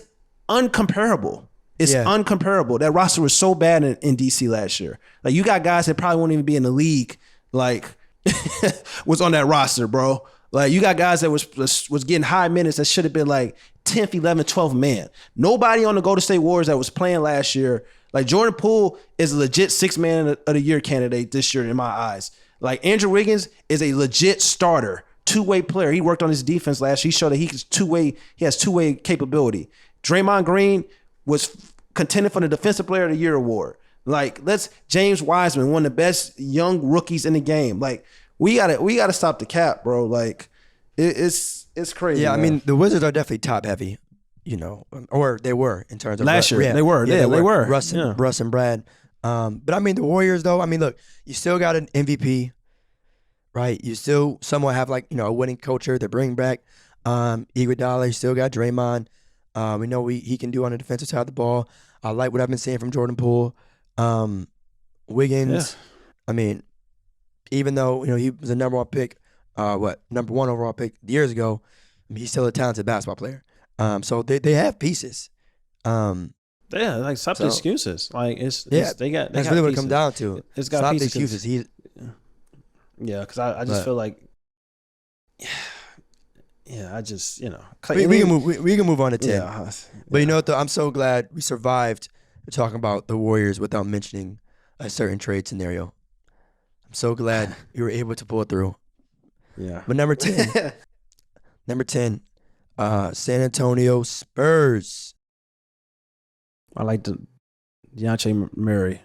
uncomparable. It's uncomparable. That roster was so bad in DC last year. Like, you got guys that probably won't even be in the league. Like, was on that roster, bro. Like, you got guys that was getting high minutes that should have been like 10th, 11th, 12th man. Nobody on the Golden State Warriors that was playing last year. Like, Jordan Poole is a legit 6th man of the year candidate this year in my eyes. Like, Andrew Wiggins is a legit starter, 2-way player. He worked on his defense last year. He showed that he has two-way capability. Draymond Green was contended for the Defensive Player of the Year award. Like, James Wiseman, one of the best young rookies in the game. Like, we gotta stop the cap, bro. Like, it's crazy. Yeah, man. I mean, the Wizards are definitely top heavy, or they were in terms of last year. They were. Russ and Brad. But I mean, the Warriors though. I mean, look, you still got an MVP, right? You still somewhat have a winning culture. They're bringing back Iguodala. You still got Draymond. We know he can do on the defensive side of the ball. I like what I've been seeing from Jordan Poole. Wiggins, I mean, even though he was a number 1 pick, number 1 overall pick years ago, I mean, he's still a talented basketball player. So they have pieces. Like, stop the excuses. Like, they got. That's really what it comes down to. It's got stop pieces. the excuses. Because I just feel like. Yeah, I just, we can move on to 10. Yeah. But you know what, though? I'm so glad we survived talking about the Warriors without mentioning a certain trade scenario. I'm so glad you were able to pull it through. Yeah. But number 10, San Antonio Spurs. I like DeJounte Murray.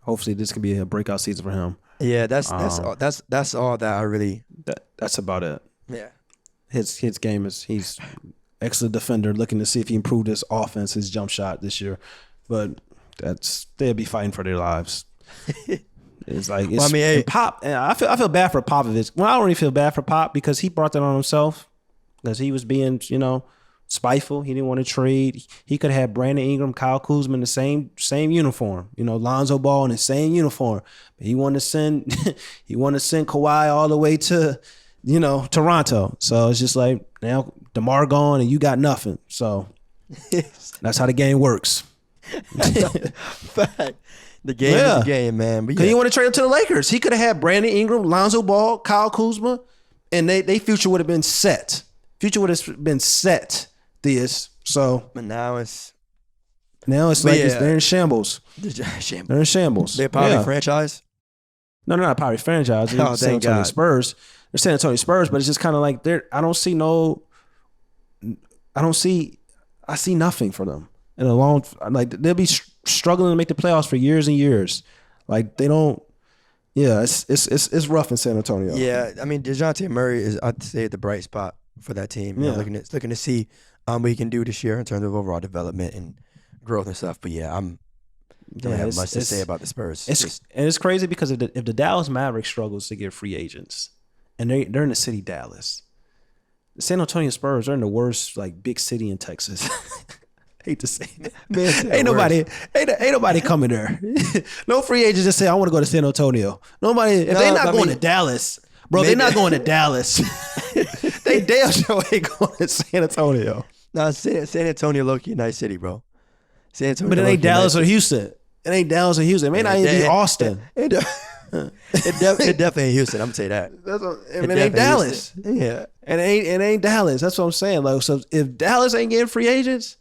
Hopefully this can be a breakout season for him. Yeah, that's all that I really. That's about it. Yeah. His game is, he's excellent defender, looking to see if he improved his offense, his jump shot this year. But they'll be fighting for their lives. It's like, Pop. And I feel bad for Popovich. Well, I don't really feel bad for Pop because he brought that on himself because he was being, spiteful. He didn't want to trade. He could have had Brandon Ingram, Kyle Kuzma in the same uniform. Lonzo Ball in the same uniform. But he wanted to send Kawhi all the way to Toronto. So it's just like, now DeMar gone and you got nothing. So that's how the game works. Fact. The game is the game, man. But he want to trade him to the Lakers. He could have had Brandon Ingram, Lonzo Ball, Kyle Kuzma, and they future would have been set. Theus. So but now it's they're in shambles. They're in shambles. They're probably franchise. No, they're not probably franchise. They're San Antonio Spurs. They're San Antonio Spurs, but it's just kind of like I see nothing for them in a long. Like, they'll be struggling to make the playoffs for years and years. Like, they don't. Yeah, it's rough in San Antonio. Yeah, I mean, DeJounte Murray is, I'd say, the bright spot for that team. Looking to see what he can do this year in terms of overall development and growth and stuff. But yeah, don't have much to say about the Spurs. It's crazy because if the Dallas Mavericks struggles to get free agents, and they're in the city Dallas, the San Antonio Spurs are in the worst big city in Texas. Hate to say that. Man, ain't nobody coming there. No free agents just say, I want to go to San Antonio. Nobody, if they're not going to Dallas, bro, they're not going to Dallas. They damn sure ain't going to San Antonio. No, San Antonio low-key nice city, bro. San Antonio, but it ain't Dallas or Houston. It ain't Dallas or Houston. It may not even be Austin. It definitely ain't Houston. I'm gonna say that. It ain't Dallas. Houston. Yeah, it ain't Dallas. That's what I'm saying. Like, so if Dallas ain't getting free agents,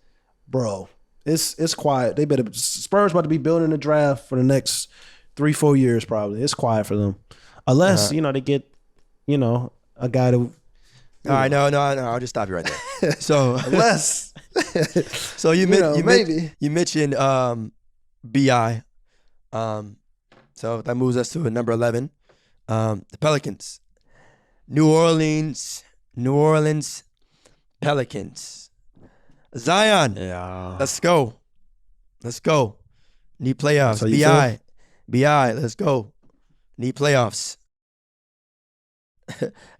bro, it's quiet. Spurs about to be building a draft for the next 3-4 years probably. It's quiet for them, unless they get a guy to. All right, no. I'll just stop you right there. So Unless, so you maybe. mentioned BI. So that moves us to number 11. The Pelicans. New Orleans Pelicans. Zion. Yeah. Let's go. Need playoffs. BI, let's go. Need playoffs.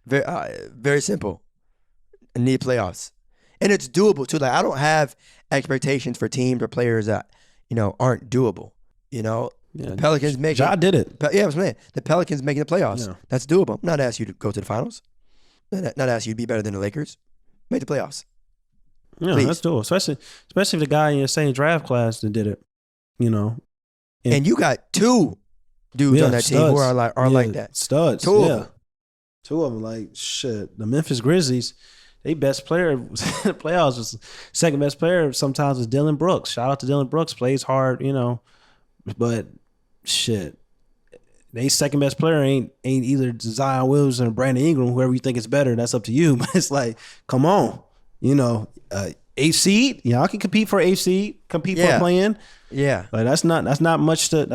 Very simple. Need playoffs. And it's doable too. Like, I don't have expectations for teams or players that, aren't doable. Yeah, the Pelicans make Ja did it. Yeah, I was saying, the Pelicans making the playoffs. Yeah. That's doable. I'm not asking you to go to the finals. Not asking you to be better than the Lakers. Make the playoffs. Yeah, Please. that's doable. Especially if the guy in your same draft class that did it. And you got two dudes on that team who are like that. Studs. Two of them. Two of them. Like, shit. The Memphis Grizzlies, they best player in the playoffs was second best player sometimes was Dylan Brooks. Shout out to Dylan Brooks. Plays hard, But shit. They second best player ain't either Zion Williamson or Brandon Ingram, whoever you think is better. That's up to you. But it's like, come on. 8th seed, I can compete for 8th seed, compete for a play-in. Yeah, like that's not much to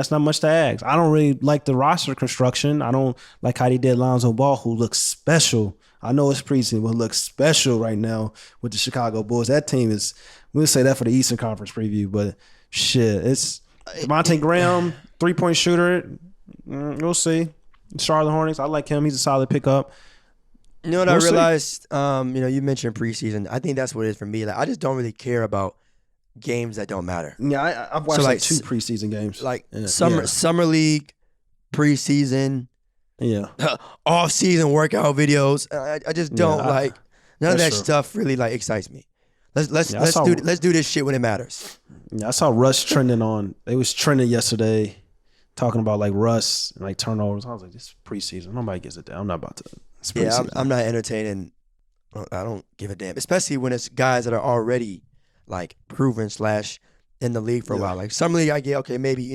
ask. I don't really like the roster construction. I don't like how they did Lonzo Ball, who looks special. I know it's preseason, but looks special right now with the Chicago Bulls. That team is. We'll say that for the Eastern Conference preview, but shit, it's Devontae Graham, 3-point shooter. We'll see. Charlotte Hornets, I like him. He's a solid pickup. You know what I realized? You mentioned preseason. I think that's what it is for me. Like, I just don't really care about games that don't matter. Yeah, I've watched like 2 preseason games. Like summer league, preseason, off season workout videos. I just don't like none of that stuff. Really excites me. Let's do this shit when it matters. Yeah, I saw Russ trending on. They was trending yesterday, talking about like Russ and like turnovers. I was like, this is preseason. Nobody gives a damn. I'm not about to. Yeah, I'm not entertaining. I don't give a damn, especially when it's guys that are already like proven / in the league for a while. Like summer league, I get okay, maybe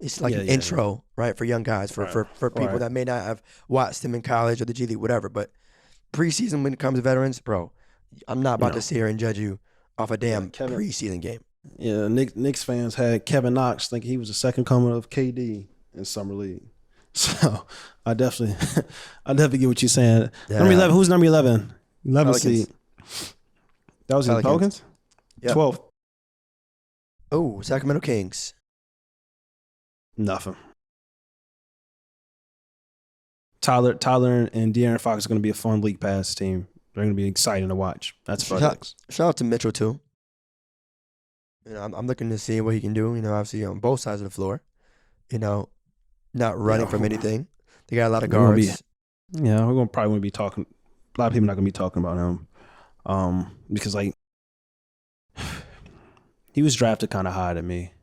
it's like an intro, right, for young guys, for people that may not have watched them in college or the G League, whatever. But preseason, when it comes to veterans, bro, I'm not about to sit here and judge you off a damn preseason game. Yeah, Knicks fans had Kevin Knox thinking he was the second coming of KD in summer league. So I definitely get what you're saying. Yeah. Number 11. Who's number 11? 11 seed. That was in the Pelicans? Yep. 12. Oh, Sacramento Kings. Nothing. Tyler and De'Aaron Fox are going to be a fun league pass team. They're going to be exciting to watch. That's shout out to Mitchell too. I'm looking to see what he can do. Obviously on both sides of the floor. Not running from anything. They got a lot of guards. We're probably going to be talking. A lot of people are not going to be talking about him, because like he was drafted kind of high to me.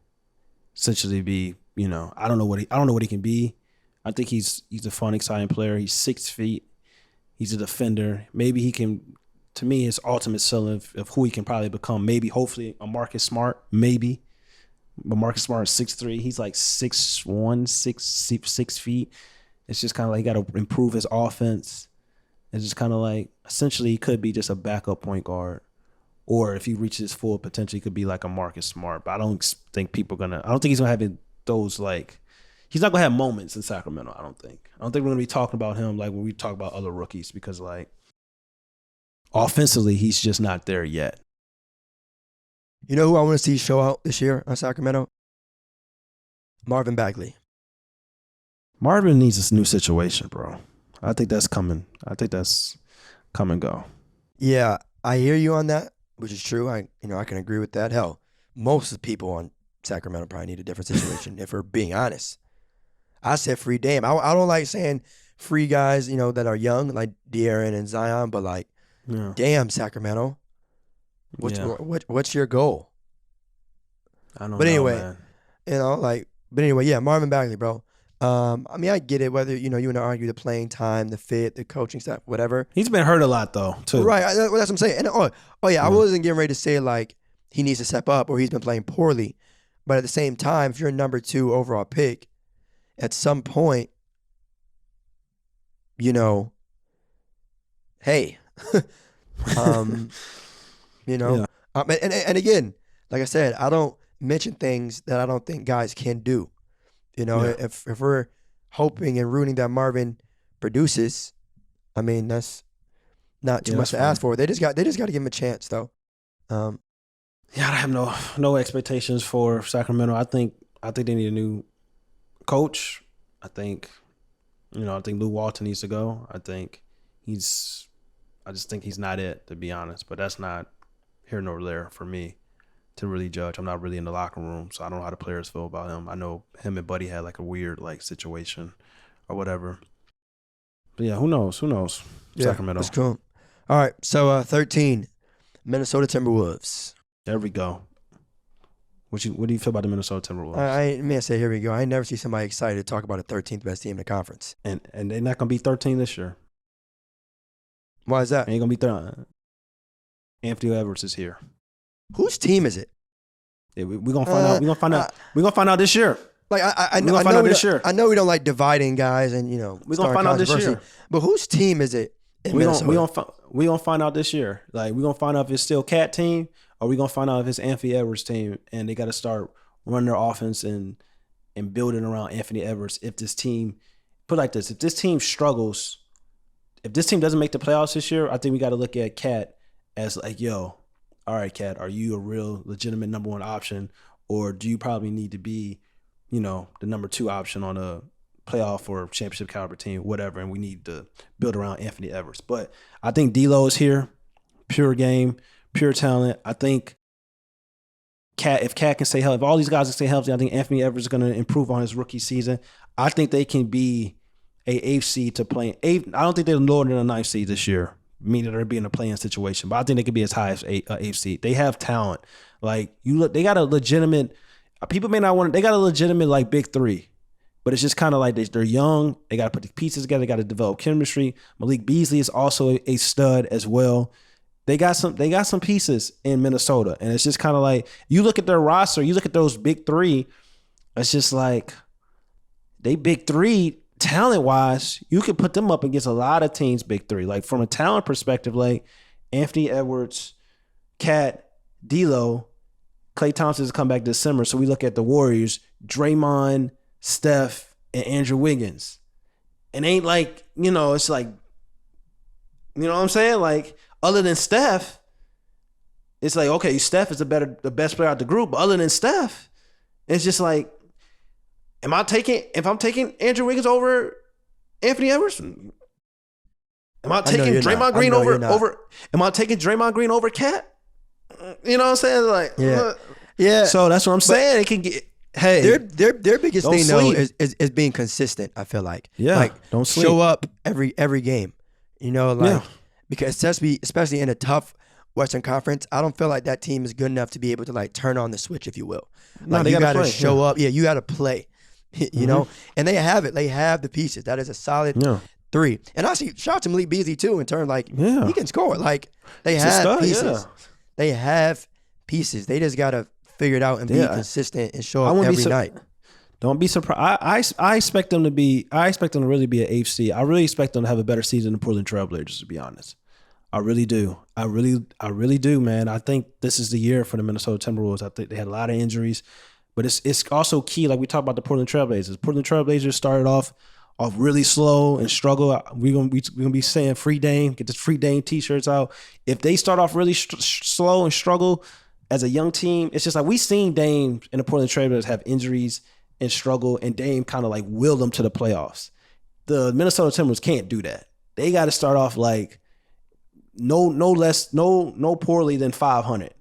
Essentially, I don't know what he can be. I think he's a fun, exciting player. He's 6 feet. He's a defender. Maybe he can. To me, his ultimate ceiling of who he can probably become. Maybe, hopefully, a Marcus Smart. Maybe. But Marcus Smart is 6'3". He's like 6'1", 6 feet. It's just kind of like he got to improve his offense. It's just kind of like, essentially, he could be just a backup point guard. Or if he reaches his full potential, he could be like a Marcus Smart. But I don't think he's going to have those like, he's not going to have moments in Sacramento, I don't think. I don't think we're going to be talking about him like when we talk about other rookies, because like, offensively, he's just not there yet. You know who I want to see show out this year on Sacramento? Marvin Bagley. Marvin needs a new situation, bro. I think that's coming. I think that's come and go. Yeah, I hear you on that, which is true. I can agree with that. Hell, most of the people on Sacramento probably need a different situation, if we're being honest. I said free Dame. I don't like saying free guys, that are young, like De'Aaron and Zion, but like, damn, Sacramento. What's your goal? I don't know. But anyway, man. Marvin Bagley, bro. I get it, whether, you and I argue the playing time, the fit, the coaching stuff, whatever. He's been hurt a lot, though, too. Right. That's what I'm saying. And, I wasn't getting ready to say, like, he needs to step up or he's been playing poorly. But at the same time, if you're a number 2 overall pick, at some point, hey, You know, Yeah. And again, like I said, I don't mention things that I don't think guys can do. You know, Yeah. if we're hoping and rooting that Marvin produces, I mean that's not too Yeah, much that's to fine. ask for. They just got to give him a chance though. Yeah, I have no expectations for Sacramento. I think they need a new coach. I think Lou Walton needs to go. I just think he's not it, to be honest. But that's not here nor there for me to really judge. I'm not really in the locker room, so I don't know how the players feel about him. I know him and Buddy had like a weird like situation or whatever. But yeah, who knows? Yeah, Sacramento. that's cool. All right, so 13, Minnesota Timberwolves. There we go. What do you feel about the Minnesota Timberwolves? I may say here we go. I never see somebody excited to talk about the 13th best team in the conference. And they're not gonna be 13 this year. Why is that? Ain't gonna be 13. Anthony Edwards is here. Whose team is it? Yeah, we're gonna find out. We're gonna find out this year. Like I know I know we don't like dividing guys and we're gonna find out this year. But whose team is it in Minnesota? We gonna find out this year. Like we're gonna find out if it's still Cat team or we gonna find out if it's Anthony Edwards team and they got to start running their offense and building around Anthony Edwards. If this team put it like this, if this team struggles, if this team doesn't make the playoffs this year, I think we got to look at Cat as like, yo, all right, Cat, are you a real legitimate number one option, or do you probably need to be, the number two option on a playoff or championship caliber team, whatever, and we need to build around Anthony Edwards. But I think D'Lo is here, pure game, pure talent. I think if Cat can stay healthy, if all these guys can stay healthy, I think Anthony Edwards is going to improve on his rookie season. I think they can be a 8th seed to play. I don't think they're lower than a 9th seed this year, meaning they're being a play-in situation. But I think they could be as high as 8th seed. They have talent. Like you look, they got a legitimate. People may not want it. They got a legitimate like big three, but it's just kind of like they're young. They got to put the pieces together. They got to develop chemistry. Malik Beasley is also a stud as well. They got some pieces in Minnesota, and it's just kind of like you look at their roster. You look at those big three. It's just like they big three talent wise. You could put them up against a lot of teams big three. Like from a talent perspective, like Anthony Edwards, Cat, D'Lo. Klay Thompson has come back this summer, so we look at the Warriors, Draymond, Steph, and Andrew Wiggins. And ain't like, it's like, you know what I'm saying? Like, other than Steph, it's like, okay, Steph is the best player out the group, but other than Steph, it's just like, if I'm taking Andrew Wiggins over Anthony Edwards? Am I taking Draymond Green am I taking Draymond Green over Cat? You know what I'm saying? Like, yeah. So that's what I'm saying. It can get. Hey, their biggest thing though is being consistent. I feel like, like don't sleep. Show up every game. Because especially in a tough Western Conference, I don't feel like that team is good enough to be able to like turn on the switch, if you will. Like you got to show up. Yeah, you got to play. You know, and they have it. They have the pieces. That is a solid. three. And actually, shout out to Malik Beasley too in terms like he can score. Like they have pieces. Yeah. They have pieces. They just gotta figure it out and be consistent and show up every night. Don't be surprised. I expect them to be. I expect them to really be an HC. I really expect them to have a better season than the Portland Trailblazers. To be honest, I really do. I really do, man. I think this is the year for the Minnesota Timberwolves. I think they had a lot of injuries, but it's also key. Like we talked about the Portland Trailblazers. Portland Trailblazers started off really slow and struggle. We're gonna be saying free Dame. Get the free Dame t-shirts out. If they start off really slow and struggle as a young team, it's just like we seen Dame and the Portland Trailblazers have injuries and struggle, and Dame kind of like willed them to the playoffs. The Minnesota Timberwolves can't do that. They got to start off like no poorly than 500,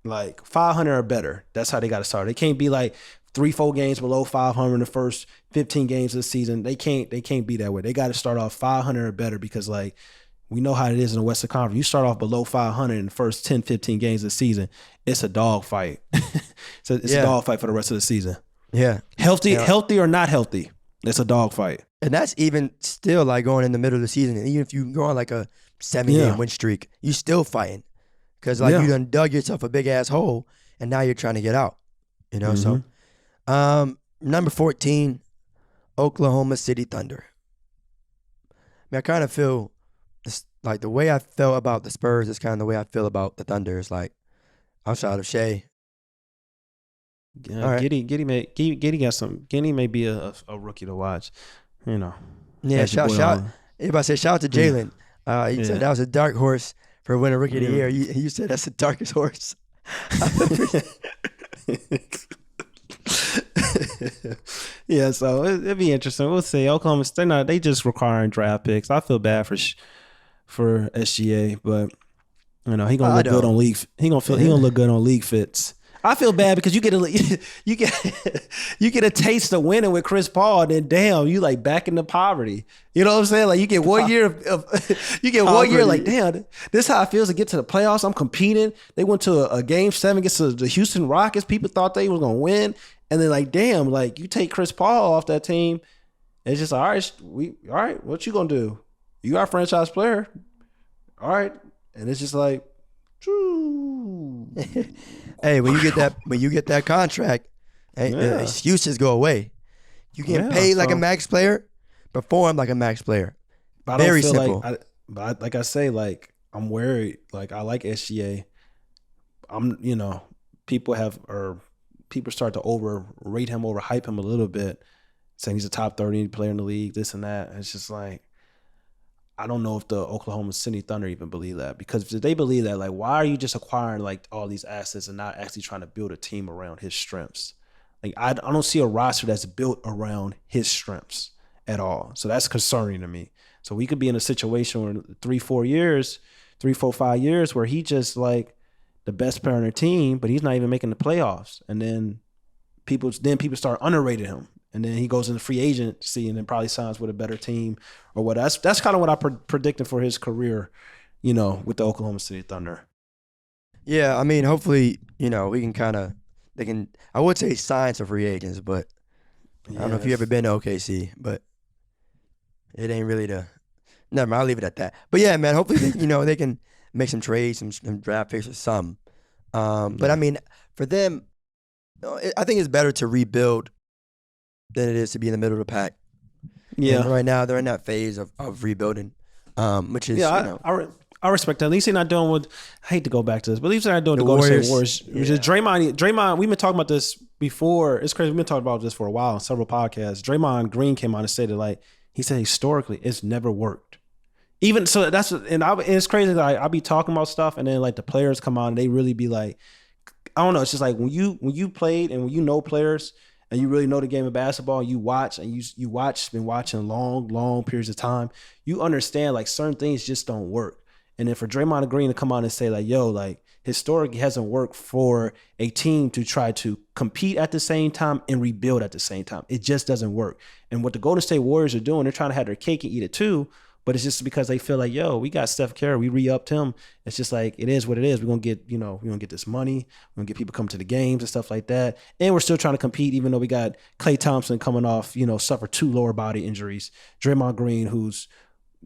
like 500 or better. That's how they got to start. They can't be like 3-4 games below 500 in the first 15 games of the season. They can't be that way. They got to start off 500 or better because like we know how it is in the Western Conference. You start off below 500 in the first 10, 15 games of the season, it's a dog fight. So it's a dog fight for the rest of the season. Yeah. Healthy or not healthy, it's a dog fight. And that's even still like going in the middle of the season. And even if you go on like a 7-game win streak, you still fighting. Because like you done dug yourself a big ass hole and now you're trying to get out. You know, so number 14, Oklahoma City Thunder. I mean, I kind of feel like the way I felt about the Spurs is kind of the way I feel about the Thunder. It's like outside of Shea. Yeah, right. Giddey may be a rookie to watch, you know. Yeah, shout if I say shout out to Jalen. He said that was a dark horse for winning Rookie of the Year. You said that's the darkest horse. Yeah, so it'd be interesting. We'll see. Oklahoma, they just requiring draft picks. I feel bad for SGA, but you know he gonna look good on league. He gonna look good on league fits. I feel bad because you get a taste of winning with Chris Paul, and then damn, you like back into poverty. You know what I'm saying? Like you get 1 year of you get 1 year like damn, this is how it feels to get to the playoffs. I'm competing. They went to a game 7 against the Houston Rockets. People thought they was gonna win, and then like damn, like you take Chris Paul off that team. It's just all right. What you gonna do? You our franchise player, all right, and it's just like. Hey, when you get that contract, excuses go away. You get paid like a max player, perform like a max player. Very simple. Like I say, like I'm worried. Like I like SGA. People start to overrate him, overhype him a little bit, saying he's a top 30 player in the league, this and that. And it's just like. I don't know if the Oklahoma City Thunder even believe that, because if they believe that, like, why are you just acquiring like all these assets and not actually trying to build a team around his strengths? Like, I don't see a roster that's built around his strengths at all. So that's concerning to me. So we could be in a situation where 3, 4, 5 years where he just like the best player on the team, but he's not even making the playoffs. And then people start underrating him. And then he goes into free agency and then probably signs with a better team or what. That's kind of what I predicted for his career, with the Oklahoma City Thunder. Yeah, I mean, hopefully, we can I would say sign some free agents, but I don't know if you ever been to OKC, but it ain't really never mind, I'll leave it at that. But yeah, man, hopefully, they can make some trades, some draft picks or some. But I mean, for them, I think it's better to rebuild than it is to be in the middle of the pack. Yeah. And right now they're in that phase of rebuilding, which is I respect that. At least they're not doing what I hate to go back to this, but at least they're not doing the Golden State Warriors. Yeah. Draymond, we've been talking about this before. It's crazy. We've been talking about this for a while on several podcasts. Draymond Green came out and said that he said historically it's never worked. Even so, it's crazy that I'll be talking about stuff and then like the players come on and they really be like, I don't know. It's just like when you played and when you know players. And you really know the game of basketball, you watch and been watching long periods of time, you understand like certain things just don't work. And then for Draymond Green to come on and say like, yo, like historically hasn't worked for a team to try to compete at the same time and rebuild at the same time. It just doesn't work. And what the Golden State Warriors are doing, they're trying to have their cake and eat it too. But it's just because they feel like, yo, we got Steph Curry, we re-upped him. It's just like, it is what it is. We're going to get, we're going to get this money. We're going to get people come to the games and stuff like that. And we're still trying to compete, even though we got Klay Thompson coming off, suffered 2 lower body injuries. Draymond Green, who's,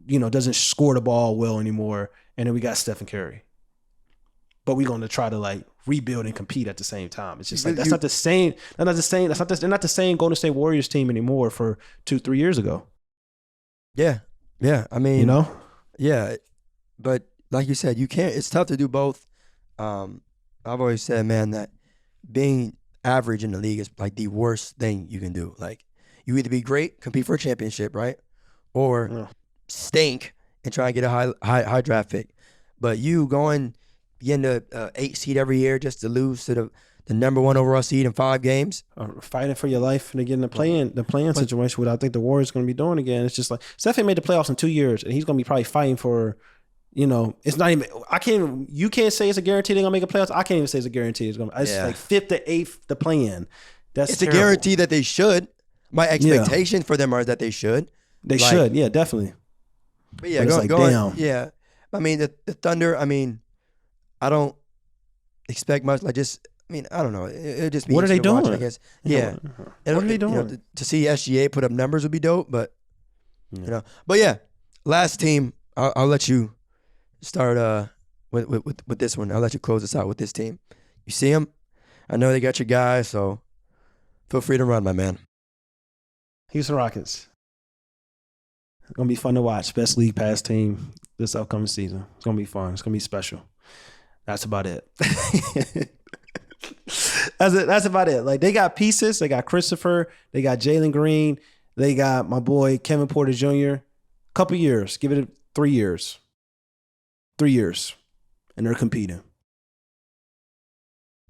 doesn't score the ball well anymore. And then we got Stephen Curry. But we're going to try to like rebuild and compete at the same time. It's just like, that's not the same. They're not the same Golden State Warriors team anymore for 2-3 years ago. Yeah. Yeah, I mean, yeah, but like you said, you can't. It's tough to do both. I've always said, man, that being average in the league is like the worst thing you can do. Like, you either be great, compete for a championship, right, or stink and try and get a high draft pick. But you getting the 8 seed every year just to lose to the number 1 overall seed in 5 games. Fighting for your life and getting the playing situation, what I think the Warriors going to be doing again. It's just like Steph made the playoffs in 2 years, and he's going to be probably fighting for, it's not even. You can't say it's a guarantee they're going to make a playoffs. I can't even say it's a guarantee it's like 5th to 8th the play-in. It's terrible. A guarantee that they should. My expectation for them are that they should. They should, yeah, definitely. But yeah, going. Yeah, I mean the Thunder. I mean, I don't expect much. Like just. I mean, I don't know. It just be what are they doing? Watch, I guess. Yeah. What are they doing? To see SGA put up numbers would be dope, but But yeah, last team. I'll let you start with this one. I'll let you close this out with this team. You see them? I know they got your guys, so feel free to run, my man. Houston Rockets. Gonna be fun to watch. Best league pass team this upcoming season. It's gonna be fun. It's gonna be special. That's about it. That's about it. Like, they got pieces. They got Christopher. They got Jalen Green. They got my boy Kevin Porter Jr. Couple years. Give it 3 years. 3 years, and they're competing.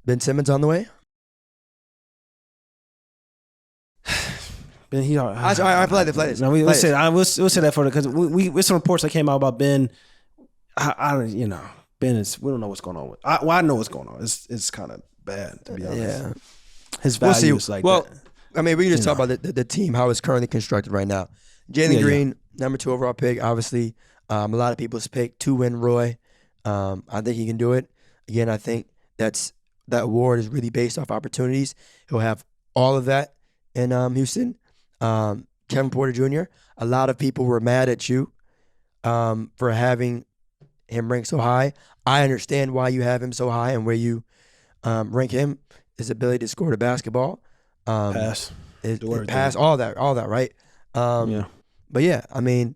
Ben Simmons on the way. Ben, I play this. No, we'll say that for because we some reports that came out about Ben. Ben is, we don't know what's going on with. I know what's going on. It's kind of bad, to be honest. Yeah, his value is like that. I mean, we can just talk about the team, how it's currently constructed right now. Jalen Green, number 2 overall pick, obviously. A lot of people's pick, 2-win Roy. I think he can do it. Again, I think that award is really based off opportunities. He'll have all of that in Houston. Kevin Porter Jr., a lot of people were mad at you for having him ranked so high. I understand why you have him so high and where you rank him, his ability to score the basketball. Pass, all that, right? But yeah, I mean,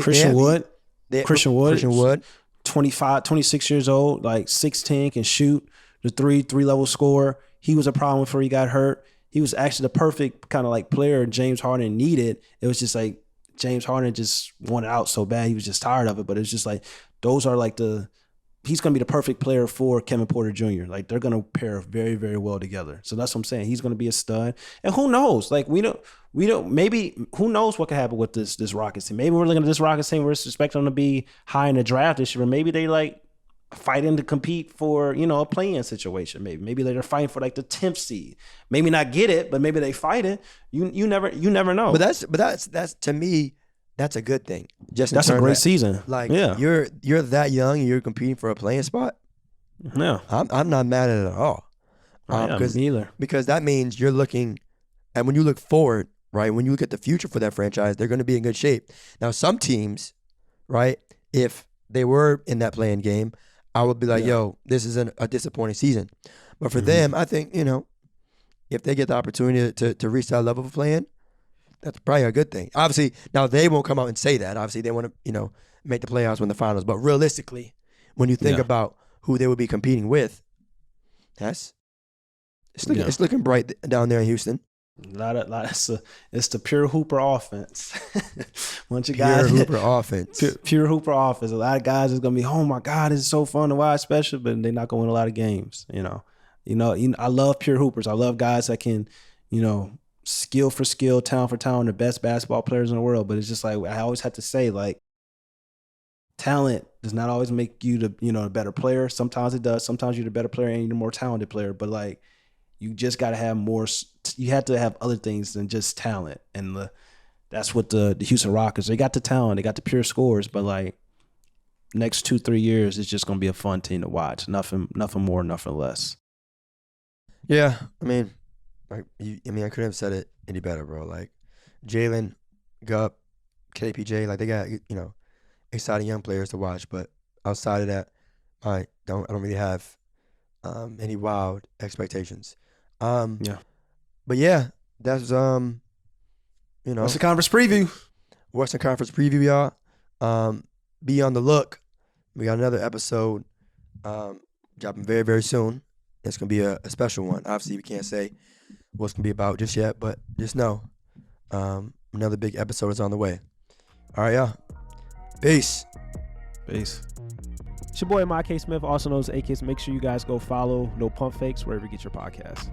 Christian Wood, 25, 26 years old, like 6'10", can shoot the three-level scorer. He was a problem before he got hurt. He was actually the perfect kind of like player James Harden needed. It was just like James Harden just wanted out so bad. He was just tired of it. But it's just like, those are like he's going to be the perfect player for Kevin Porter Jr. Like, they're going to pair very, very well together. So that's what I'm saying. He's going to be a stud. And who knows? Like, we don't, maybe, who knows what could happen with this Rockets team? Maybe we're looking at this Rockets team, we're expecting them to be high in the draft this year, but maybe they like fighting to compete for, a play-in situation. Maybe they're fighting for like the 10th seed. Maybe not get it, but maybe they fight it. You never know. But that's to me, that's a good thing. That's a great season. Like, you're that young and you're competing for a playing spot. Yeah, I'm not mad at it at all. Me either. Because that means you're looking, and when you look forward, right, when you look at the future for that franchise, they're going to be in good shape. Now, some teams, right, if they were in that playing game, I would be like, yo, this is a disappointing season. But for them, I think, if they get the opportunity to reach that level of playing, that's probably a good thing. Obviously, now they won't come out and say that. Obviously, they want to, make the playoffs, win the finals. But realistically, when you think about who they would be competing with, it's looking bright down there in Houston. It's the pure Hooper offense. Once you guys, Hooper offense. Pure Hooper offense. A lot of guys is gonna be, oh my God, it's so fun to watch, special, but they're not gonna win a lot of games. I love pure Hoopers. I love guys that can, skill for skill, talent for talent, the best basketball players in the world. But it's just like, I always have to say, like, talent does not always make you the better player. Sometimes it does. Sometimes you're the better player and you're the more talented player. But like, you just got to have more. You have to have other things than just talent. And that's what the Houston Rockets, they got the talent, they got the pure scores. But like, next 2-3 years, it's just gonna be a fun team to watch. Nothing more, nothing less. Yeah, I mean, I couldn't have said it any better, bro. Like, Jalen, Gup, KPJ, like, they got exciting young players to watch. But outside of that, I don't really have any wild expectations. But yeah, that's Western Conference preview. Western Conference preview, y'all. Be on the look. We got another episode dropping very, very soon. It's gonna be a special one. Obviously, we can't say what it's gonna be about just yet, but just know another big episode is on the way. All right, y'all. Peace. It's your boy, Ahmad K. Smith, also known as A-Kiss. Make sure you guys go follow No Pump Fakes wherever you get your podcasts.